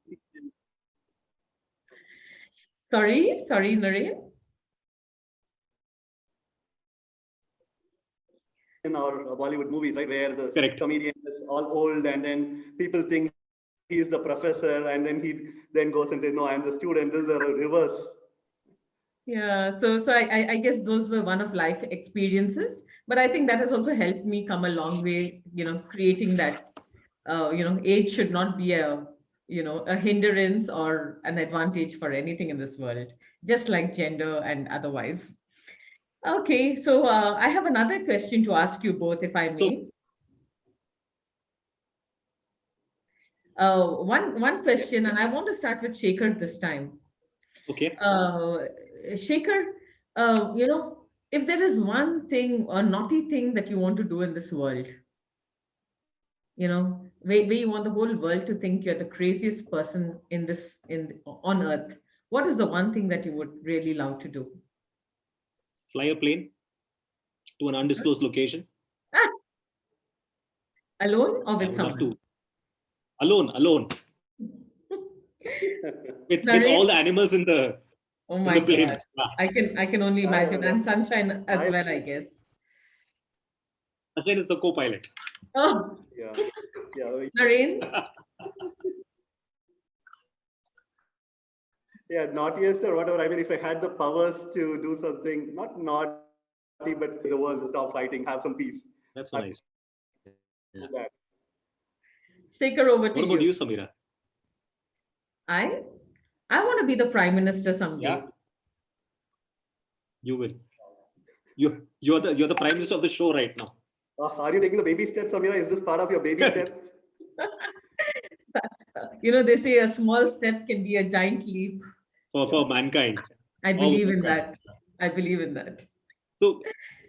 Speaker 1: Sorry, Naren.
Speaker 2: in our Bollywood movies, right, where the
Speaker 3: Correct.
Speaker 2: comedian is all old and then people think he's the professor and then he then goes and says, "No, I'm the student." This is a reverse.
Speaker 1: Yeah, so I guess those were one of life experiences, but I think that has also helped me come a long way, creating that, age should not be a hindrance or an advantage for anything in this world, just like gender and otherwise. Okay, so I have another question to ask you both, if I
Speaker 3: So,
Speaker 1: may. One question, and I want to start with Shekhar this time.
Speaker 3: okay.
Speaker 1: Shekhar, if there is one thing or naughty thing that you want to do in this world, where you want the whole world to think you're the craziest person on earth, what is the one thing that you would really love to do?
Speaker 3: Fly a plane to an undisclosed location.
Speaker 1: Ah, alone or
Speaker 3: I
Speaker 1: with
Speaker 3: would love
Speaker 1: someone?
Speaker 3: to. Alone. with all the animals in the
Speaker 1: Oh my
Speaker 3: plane.
Speaker 1: God. I can only imagine. And sunshine as well, I guess.
Speaker 3: Sunshine is the co-pilot.
Speaker 1: Oh,
Speaker 2: Yeah.
Speaker 1: Naren?
Speaker 2: Yeah, naughtiest or whatever. I mean, if I had the powers to do something, not naughty, but the world to stop fighting, have some peace.
Speaker 3: That's so nice.
Speaker 2: Yeah.
Speaker 1: Shekhar, over to you.
Speaker 3: What about you, Sameera?
Speaker 1: I want to be the prime minister someday.
Speaker 3: Yeah. You will. You're the prime minister of the show right now.
Speaker 2: Are you taking the baby steps, Sameera? Is this part of your baby steps?
Speaker 1: They say a small step can be a giant leap.
Speaker 3: For mankind.
Speaker 1: I
Speaker 3: Oh,
Speaker 1: believe in
Speaker 3: okay.
Speaker 1: that. I believe in that.
Speaker 3: So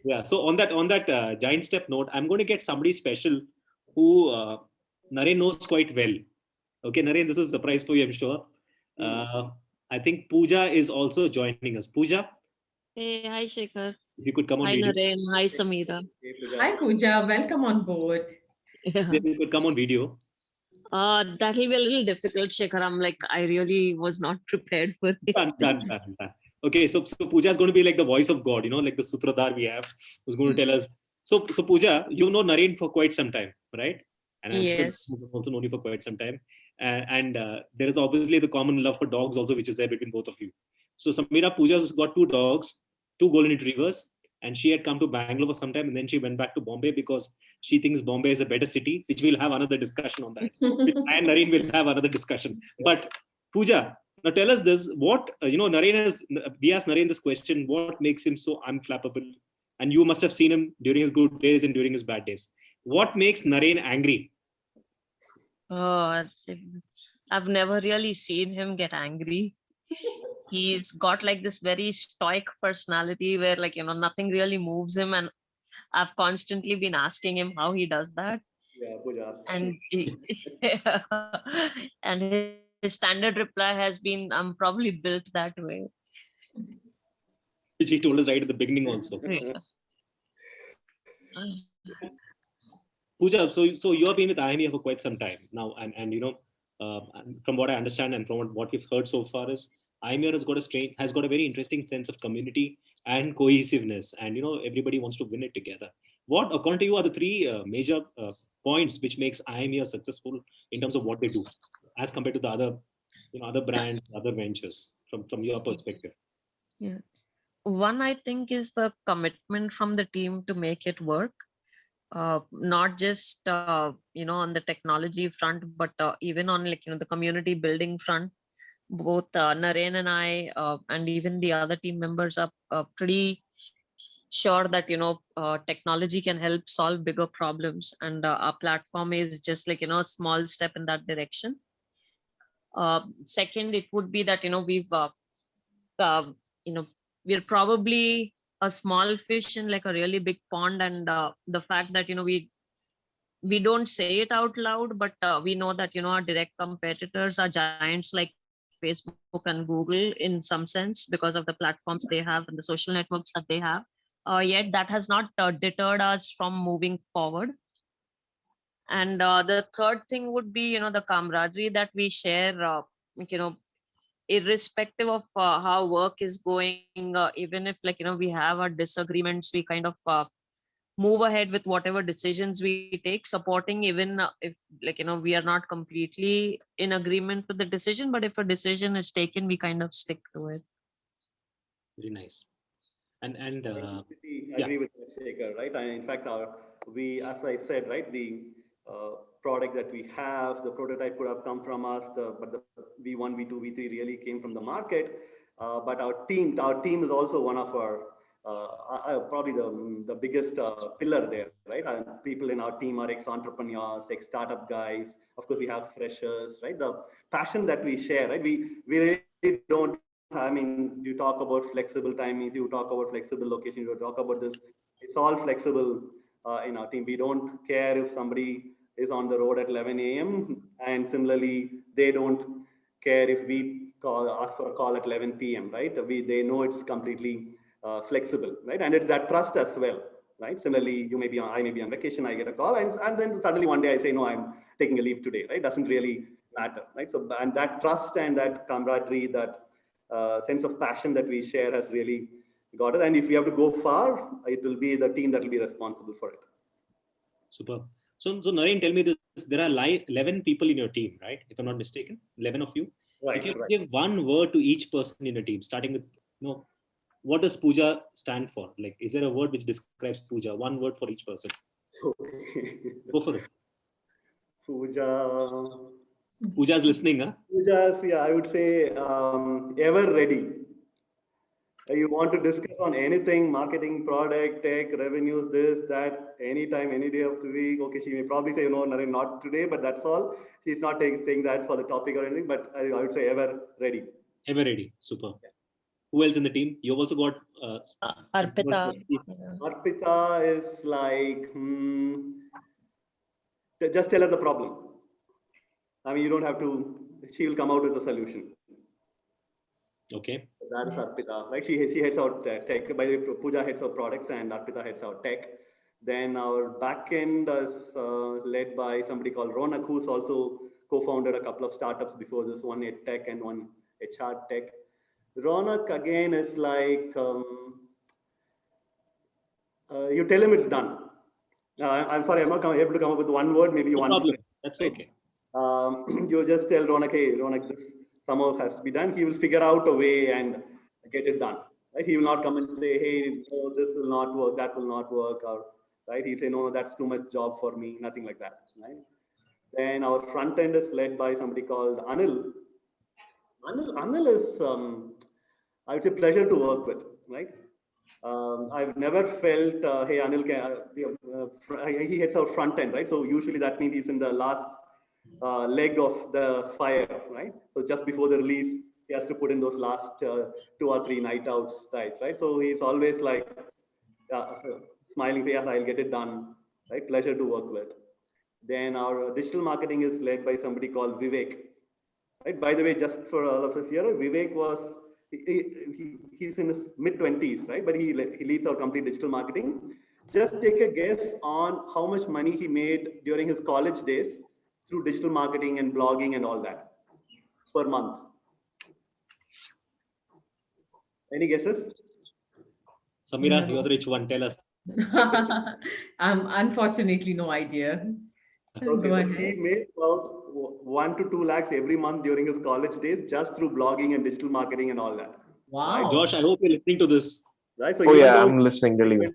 Speaker 3: yeah, so on that giant step note, I'm going to get somebody special who Naren knows quite well. Okay, Naren, this is a surprise for you, I'm sure. I think Puja is also joining us. Puja,
Speaker 4: Hey, hi Shekhar.
Speaker 3: if you could come on
Speaker 4: Hi
Speaker 3: video.
Speaker 4: Naren. Hi Sameera.
Speaker 2: Hey, Puja.
Speaker 1: Hi, Pooja. Welcome on board.
Speaker 4: Yeah.
Speaker 3: If you could come on video.
Speaker 4: That'll be a little difficult, Shekhar. I really was not prepared for it.
Speaker 3: Done. Okay, so Puja is going to be like the voice of God, like the Sutradhar we have, who's going to tell us. So Puja, you know Naren for quite some time, right? And I'm sure
Speaker 4: Yes.
Speaker 3: you've also known you for quite some time. And there is obviously the common love for dogs also, which is there between both of you. So Sameera, Pooja's got 2 dogs, 2 golden retrievers, and she had come to Bangalore for some time, and then she went back to Bombay because she thinks Bombay is a better city, which we'll have another discussion on that. I and Naren will have another discussion. But Pooja, now tell us this: what we asked Naren this question: what makes him so unflappable? And you must have seen him during his good days and during his bad days. What makes Naren angry?
Speaker 4: I've never really seen him get angry. He's got like this very stoic personality where nothing really moves him, and I've constantly been asking him how he does that.
Speaker 2: Yeah, Puja.
Speaker 4: And and his standard reply has been, "I'm probably built that way."
Speaker 3: Which he told us right at the beginning also.
Speaker 4: Yeah.
Speaker 3: Pooja, so you have been with IamHere for quite some time now, and from what I understand and from what we've heard so far is IamHere has got a very interesting sense of community and cohesiveness, and everybody wants to win it together. What, according to you, are the 3 major points which makes IamHere successful in terms of what they do, as compared to the other brands, other ventures, from your perspective?
Speaker 4: Yeah. One, I think, is the commitment from the team to make it work. Not just on the technology front, but even on the community building front. Both Naren and I and even the other team members are pretty sure that technology can help solve bigger problems, and our platform is just a small step in that direction. Second, it would be that we're probably a small fish in a really big pond, and the fact that we don't say it out loud, but we know that our direct competitors are giants like Facebook and Google in some sense, because of the platforms they have and the social networks that they have. Yet that has not deterred us from moving forward. And the third thing would be the camaraderie that we share, irrespective of how work is going, even if we have our disagreements, we kind of move ahead with whatever decisions we take, supporting even if we are not completely in agreement with the decision, but if a decision is taken, we kind of stick to it.
Speaker 3: Very nice. And
Speaker 2: I agree with Shekhar, right? In fact, as I said, right, the product that we have, the prototype could have come from us, but the V1, V2, V3 really came from the market. But our team is also one of our probably the biggest pillar there, right? People in our team are ex-entrepreneurs, ex-startup guys. Of course, we have freshers, right? The passion that we share, right? We really don't. I mean, you talk about flexible timings, you talk about flexible location, you talk about this. It's all flexible in our team. We don't care if somebody is on the road at 11 a.m. and similarly, they don't care if we ask for a call at 11 p.m. Right? They know it's completely flexible, right? And it's that trust as well, right? Similarly, I may be on vacation, I get a call, and then suddenly one day I say, no, I'm taking a leave today, right? Doesn't really matter, right? So, and that trust and that camaraderie, that sense of passion that we share has really got it. And if we have to go far, it will be the team that will be responsible for it.
Speaker 3: Super. So Naren, tell me this: there are 11 people in your team, right? If I'm not mistaken, 11 of you.
Speaker 2: Right.
Speaker 3: If you give one word to each person in your team, starting with, what does Puja stand for? Like, is there a word which describes Puja? One word for each person.
Speaker 2: Okay.
Speaker 3: Go for it.
Speaker 2: Puja's
Speaker 3: listening, huh?
Speaker 2: Puja's, yeah, I would say ever ready. You want to discuss on anything, marketing, product, tech, revenues, this, that, anytime, any day of the week. Okay, she may probably say, no, Naren, not today, but that's all. She's not saying that for the topic or anything, but I would say ever ready.
Speaker 3: Ever ready. Super. Yeah. Who else in the team? You've also got
Speaker 4: Arpita.
Speaker 2: Arpita is like, just tell her the problem. I mean, you don't have to, she will come out with a solution.
Speaker 3: Okay.
Speaker 2: That is Arpita, right? She heads out tech. By the way, Puja heads out products and Arpita heads out tech. Then our backend is led by somebody called Ronak, who's also co-founded a couple of startups before this, one at tech and one HR tech. Ronak again is like, you tell him it's done. I'm sorry, I'm not able to come up with one word, maybe
Speaker 3: No
Speaker 2: one
Speaker 3: problem.
Speaker 2: sprint.
Speaker 3: That's okay.
Speaker 2: You just tell Ronak, hey, Ronak, this somehow has to be done. He will figure out a way and get it done. Right? He will not come and say, hey, no, this will not work, that will not work, or right? He'll say, no, that's too much job for me, nothing like that. Right? Then our front end is led by somebody called Anil. Anil is, I would say, pleasure to work with, right? I've never felt, hey, Anil, he hits our front end, right? So usually that means he's in the last leg of the fire, right? So just before the release, he has to put in those last 2 or 3 night outs type, right? So he's always like smiling face, I'll get it done, right? Pleasure to work with. Then our digital marketing is led by somebody called Vivek, right? By the way, just for all of us here, Vivek was, he's in his mid-20s, right? But he leads our complete digital marketing. Just take a guess on how much money he made during his college days through digital marketing and blogging and all that per month. Any guesses?
Speaker 3: Sameera, you're the rich one. Tell us.
Speaker 1: Unfortunately, no idea.
Speaker 2: Okay, so he made about 1 to 2 lakhs every month during his college days just through blogging and digital marketing and all that.
Speaker 1: Wow.
Speaker 2: Right?
Speaker 3: Josh, I hope you're listening to this.
Speaker 2: Right? So
Speaker 5: I'm listening to you.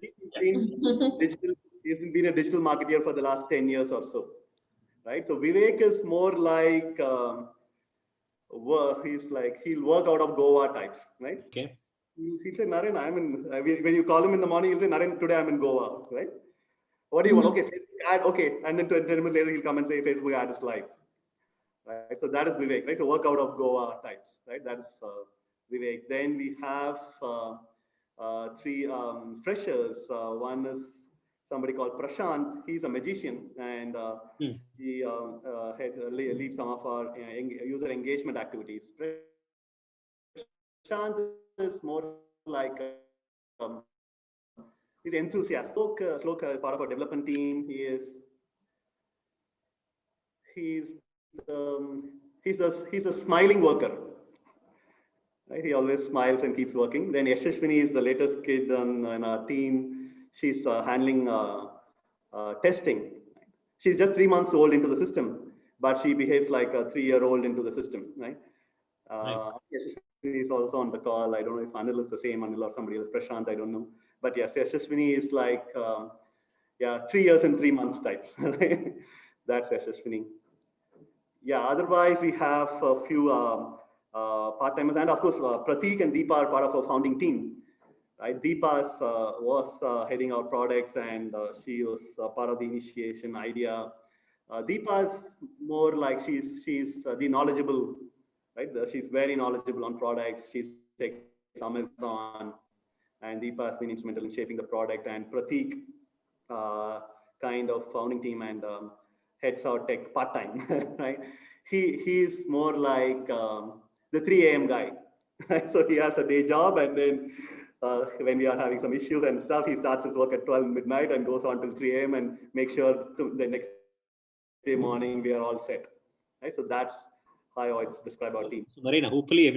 Speaker 2: He's been a digital marketer for the last 10 years or so. Right? So Vivek is more like, he'll work out of Goa types, right?
Speaker 3: Okay.
Speaker 2: He'll say, Naren, when you call him in the morning, he'll say, Naren, today I'm in Goa, right? What do you want? Okay, Facebook ad, okay. And then 20 minutes later, he'll come and say, Facebook ad is live. Right? So that is Vivek, right? So work out of Goa types, right? That is Vivek. Then we have 3 freshers. One is somebody called Prashant. He's a magician and he leads some of our user engagement activities. Prashant is more like he's enthusiastic. Slok is part of our development team. He's a smiling worker. Right? He always smiles and keeps working. Then Yashashwini is the latest kid on our team. She's handling testing. She's just 3 months old into the system, but she behaves like a 3-year-old into the system. Right?
Speaker 3: Nice.
Speaker 2: Yashashwini is also on the call. I don't know if Anil is the same Anil or somebody else. Prashant, I don't know. But yes, Yashashwini is like 3 years and 3 months types. Right? That's Yashashwini. Yeah, otherwise we have a few part-timers, and of course Pratik and Deepa are part of our founding team. Right? Deepa was heading our products, and she was part of the initiation idea. Deepa is more like she's the knowledgeable, right? She's very knowledgeable on products. She's Amazon, and Deepa has been instrumental in shaping the product. And Pratik, kind of founding team and heads our tech part-time, right? He's more like the 3 a.m. guy, right? So he has a day job, and then when we are having some issues and stuff, he starts his work at 12 midnight and goes on till 3 a.m. and makes sure the next day morning we are all set, right? So that's how I always describe our team.
Speaker 3: So Naren, hopefully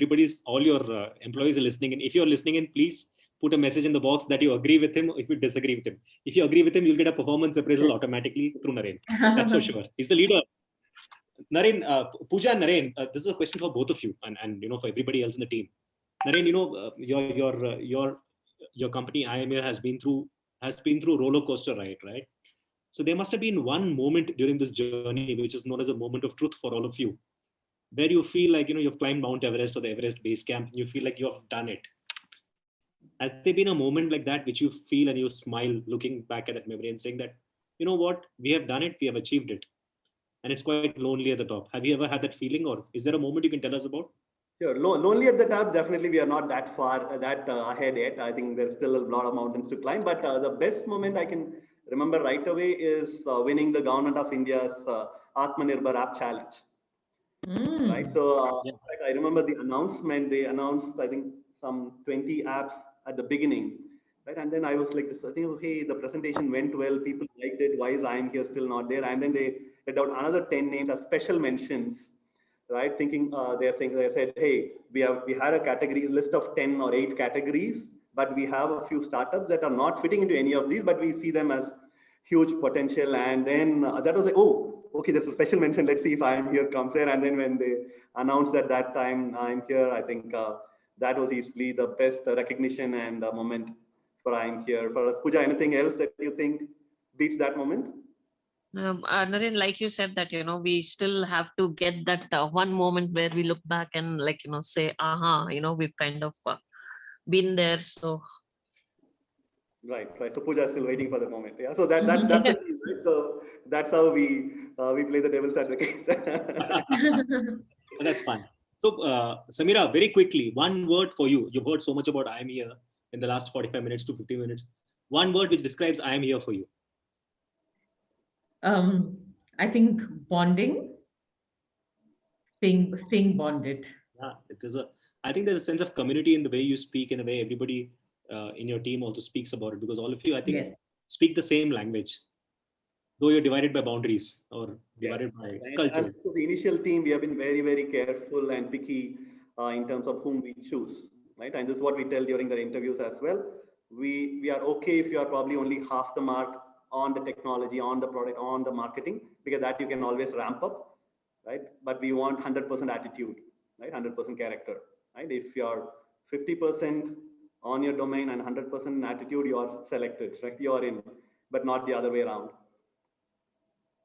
Speaker 3: all your employees are listening, and if you're listening in, please put a message in the box that you agree with him or if you disagree with him. If you agree with him, you'll get a performance appraisal automatically through Naren. That's for sure. He's the leader. Naren, Puja and Naren, this is a question for both of you and for everybody else in the team. Naren, your company IamHere has been through roller coaster ride, right? So there must have been one moment during this journey which is known as a moment of truth for all of you, where you feel like you've climbed Mount Everest or the Everest base camp, and you feel like you have done it. Has there been a moment like that which you feel and you smile looking back at that memory and saying that, you know what, we have done it, we have achieved it, and it's quite lonely at the top? Have you ever had that feeling, or is there a moment you can tell us about?
Speaker 2: Sure. Lonely at the top, definitely we are not that far, ahead yet. I think there's still a lot of mountains to climb. But the best moment I can remember right away is winning the Government of India's Atmanirbhar App Challenge. Right.
Speaker 1: Mm.
Speaker 2: So
Speaker 3: Yeah.
Speaker 2: in fact, I remember the announcement. They announced, I think, some 20 apps at the beginning. Right. And then I was like, I think, hey, the presentation went well. People liked it. Why is IamHere still not there? And then they read out another 10 names as special mentions, right? Thinking they said, hey, we had a category list of 10 or 8 categories, but we have a few startups that are not fitting into any of these, but we see them as huge potential. And then that was like, oh, okay, there's a special mention. Let's see if IamHere comes here. And then when they announced at that time IamHere, I think that was easily the best recognition and moment for IamHere. For us, Puja, anything else that you think beats that moment?
Speaker 4: Naren, like you said that, we still have to get that one moment where we look back and like, say, we've kind of been there. So
Speaker 2: Right, right. So Pooja is still waiting for the moment. Yeah. So that's the key, right? So that's how we play the devil's advocate.
Speaker 3: That's fine. So, Sameera, very quickly, one word for you. You've heard so much about I am here in the last 45 minutes to 50 minutes. One word which describes I am here for you.
Speaker 1: um, I think bonding, staying bonded.
Speaker 3: Yeah, I think there's a sense of community in the way you speak, in the way everybody in your team also speaks about it, because all of you, I think,
Speaker 1: Yes.
Speaker 3: speak the same language, though you're divided by boundaries or
Speaker 2: Yes.
Speaker 3: divided by
Speaker 2: And
Speaker 3: culture.
Speaker 2: for the initial team, we have been very, very careful and picky in terms of whom we choose, right? And this is what we tell during the interviews as well. We are okay if you are probably only half the mark on the technology, on the product, on the marketing, because that you can always ramp up, right? But we want 100% attitude, right? 100% character, right? If you're 50% on your domain and 100% attitude, you're selected, right? You're in, but not the other way around.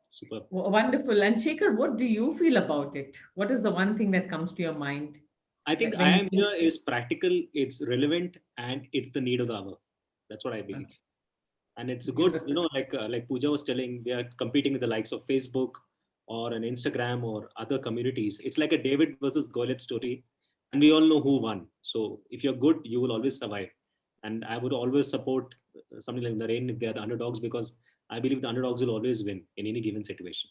Speaker 3: Super.
Speaker 1: Wonderful. And Shekhar, what do you feel about it? What is the one thing that comes to your mind?
Speaker 3: I think I
Speaker 1: When
Speaker 3: am here is practical, it's relevant, and it's the need of the hour. That's what I believe. And it's good,
Speaker 1: beautiful.
Speaker 3: like Pooja was telling, we are competing with the likes of Facebook or an Instagram or other communities. It's like a David versus Goliath story, and we all know who won. So if you're good, you will always survive. And I would always support something like Naren if they are the underdogs, because I believe the underdogs will always win in any given situation.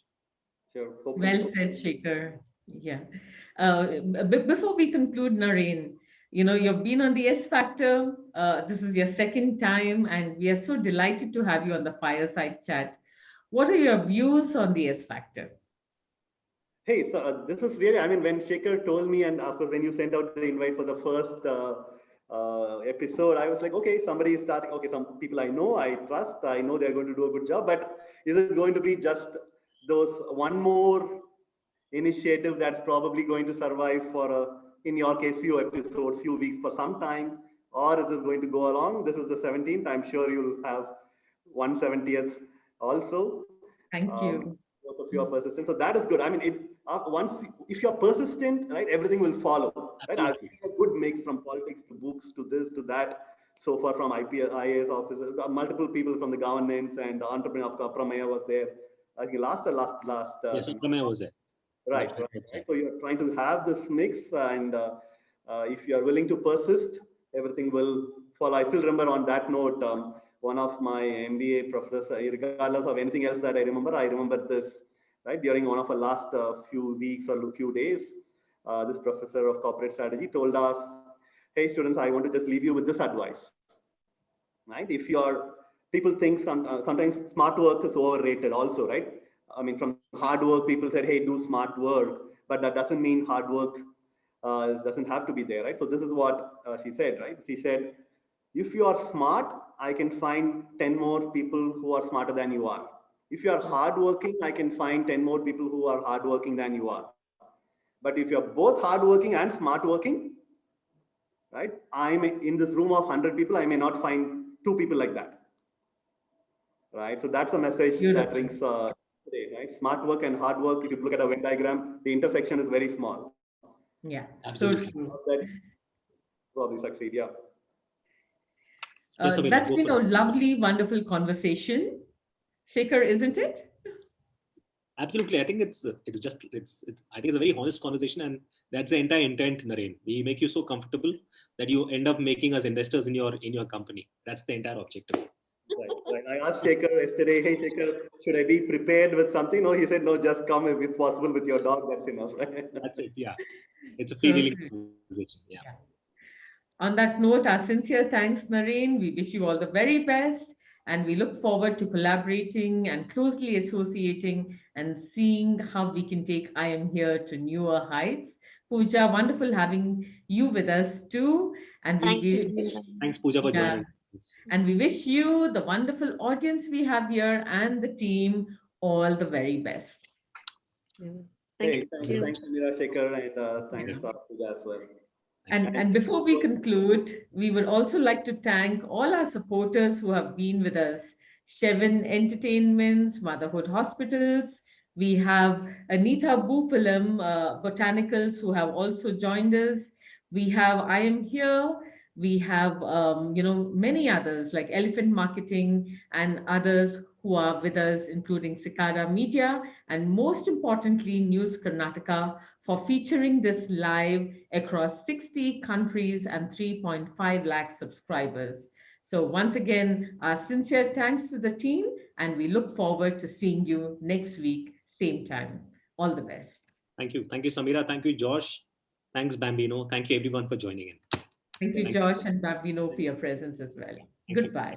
Speaker 2: Sure, hopefully.
Speaker 1: Well said, Shekhar. Yeah. Before we conclude, Naren, you've been on the S Factor. This is your second time, and we are so delighted to have you on the Fireside Chat. What are your views on the S Factor?
Speaker 2: Hey, so this is really, I mean, when Shekhar told me, and of course, when you sent out the invite for the first episode, I was like, okay, somebody is starting. Okay, some people I know, I trust, I know they're going to do a good job, but is it going to be just those one more initiative that's probably going to survive for, in your case, few episodes, few weeks, for some time? Or is it going to go along? This is the 17th. I'm sure you'll have 170th also.
Speaker 1: Thank you.
Speaker 2: Both of you are persistent, so that is good. I mean, once if you're persistent, right, everything will follow, right? I've
Speaker 3: Absolutely.
Speaker 2: seen a good mix from politics to books to this to that, so far, from IAS officers, multiple people from the governance and the entrepreneur of Prameya was there. I think last
Speaker 3: Yes,
Speaker 2: thing.
Speaker 3: Pramaya was there.
Speaker 2: Right, right, right. So you're trying to have this mix, and if you are willing to persist, everything will follow. I still remember on that note, one of my MBA professors, regardless of anything else that I remember this, right? During one of our last few weeks or few days, this professor of corporate strategy told us, hey, students, I want to just leave you with this advice, right? If you're, people think sometimes smart work is overrated also, right? I mean, from hard work, people said, hey, do smart work, but that doesn't mean hard work doesn't have to be there, right? So this is what she said, right? She said, if you are smart, I can find 10 more people who are smarter than you are. If you are hardworking, I can find 10 more people who are hardworking than you are. But if you're both hardworking and smart working, right? I'm in this room of 100 people, I may not find 2 people like that, right? So that's a message that
Speaker 1: Beautiful.
Speaker 2: rings today, right? Smart work and hard work, if you look at a Venn diagram, the intersection is very small.
Speaker 1: Yeah, so
Speaker 3: Absolutely.
Speaker 1: true.
Speaker 2: That probably succeed, yeah.
Speaker 3: Yes, Sameera,
Speaker 1: That's
Speaker 3: go
Speaker 1: been
Speaker 3: for
Speaker 1: a
Speaker 3: it.
Speaker 1: lovely, wonderful conversation, Shekhar, isn't it?
Speaker 3: Absolutely. I think it's I think it's a very honest conversation, and that's the entire intent, Naren. We make you so comfortable that you end up making us investors in your company. That's the entire objective.
Speaker 2: Right. I asked Shekhar yesterday, hey Shekhar, should I be prepared with something? No, he said, no, just come if possible with your dog. That's enough, right?
Speaker 3: That's it. Yeah. It's a
Speaker 1: So
Speaker 3: freewheeling
Speaker 1: sweet.
Speaker 3: conversation. Yeah.
Speaker 1: Yeah. On that note, our sincere thanks, Naren. We wish you all the very best, and we look forward to collaborating and closely associating and seeing how we can take I Am Here to newer heights. Pooja, wonderful having you with us too. And we
Speaker 4: Thank you,
Speaker 1: wish,
Speaker 4: Sameera.
Speaker 3: Thanks, Pooja, for
Speaker 1: yeah,
Speaker 3: joining.
Speaker 1: and we wish you, the wonderful audience we have here, and the team all the very best.
Speaker 4: Yeah.
Speaker 2: Hey,
Speaker 4: Thank
Speaker 2: thanks,
Speaker 4: you.
Speaker 2: thanks, Sameera, Shekhar, and
Speaker 3: Yeah.
Speaker 2: thanks, Pooja as well.
Speaker 3: Thank you.
Speaker 1: And before we conclude, we would also like to thank all our supporters who have been with us. Shevin Entertainments, Motherhood Hospitals. We have Anita Boopalam, Botanicals, who have also joined us. We have I Am Here. We have, many others like Elephant Marketing and others who are with us, including Sikara Media, and most importantly, News Karnataka, for featuring this live across 60 countries and 3.5 lakh subscribers. So once again, our sincere thanks to the team, and we look forward to seeing you next week, same time. All the best.
Speaker 3: Thank you. Thank you, Sameera. Thank you, Josh. Thanks, Bambino. Thank you, everyone, for joining in.
Speaker 1: Thank you,
Speaker 3: Thank you.
Speaker 1: Josh and Barbino, for your presence as well.
Speaker 3: Thank you.
Speaker 1: Goodbye.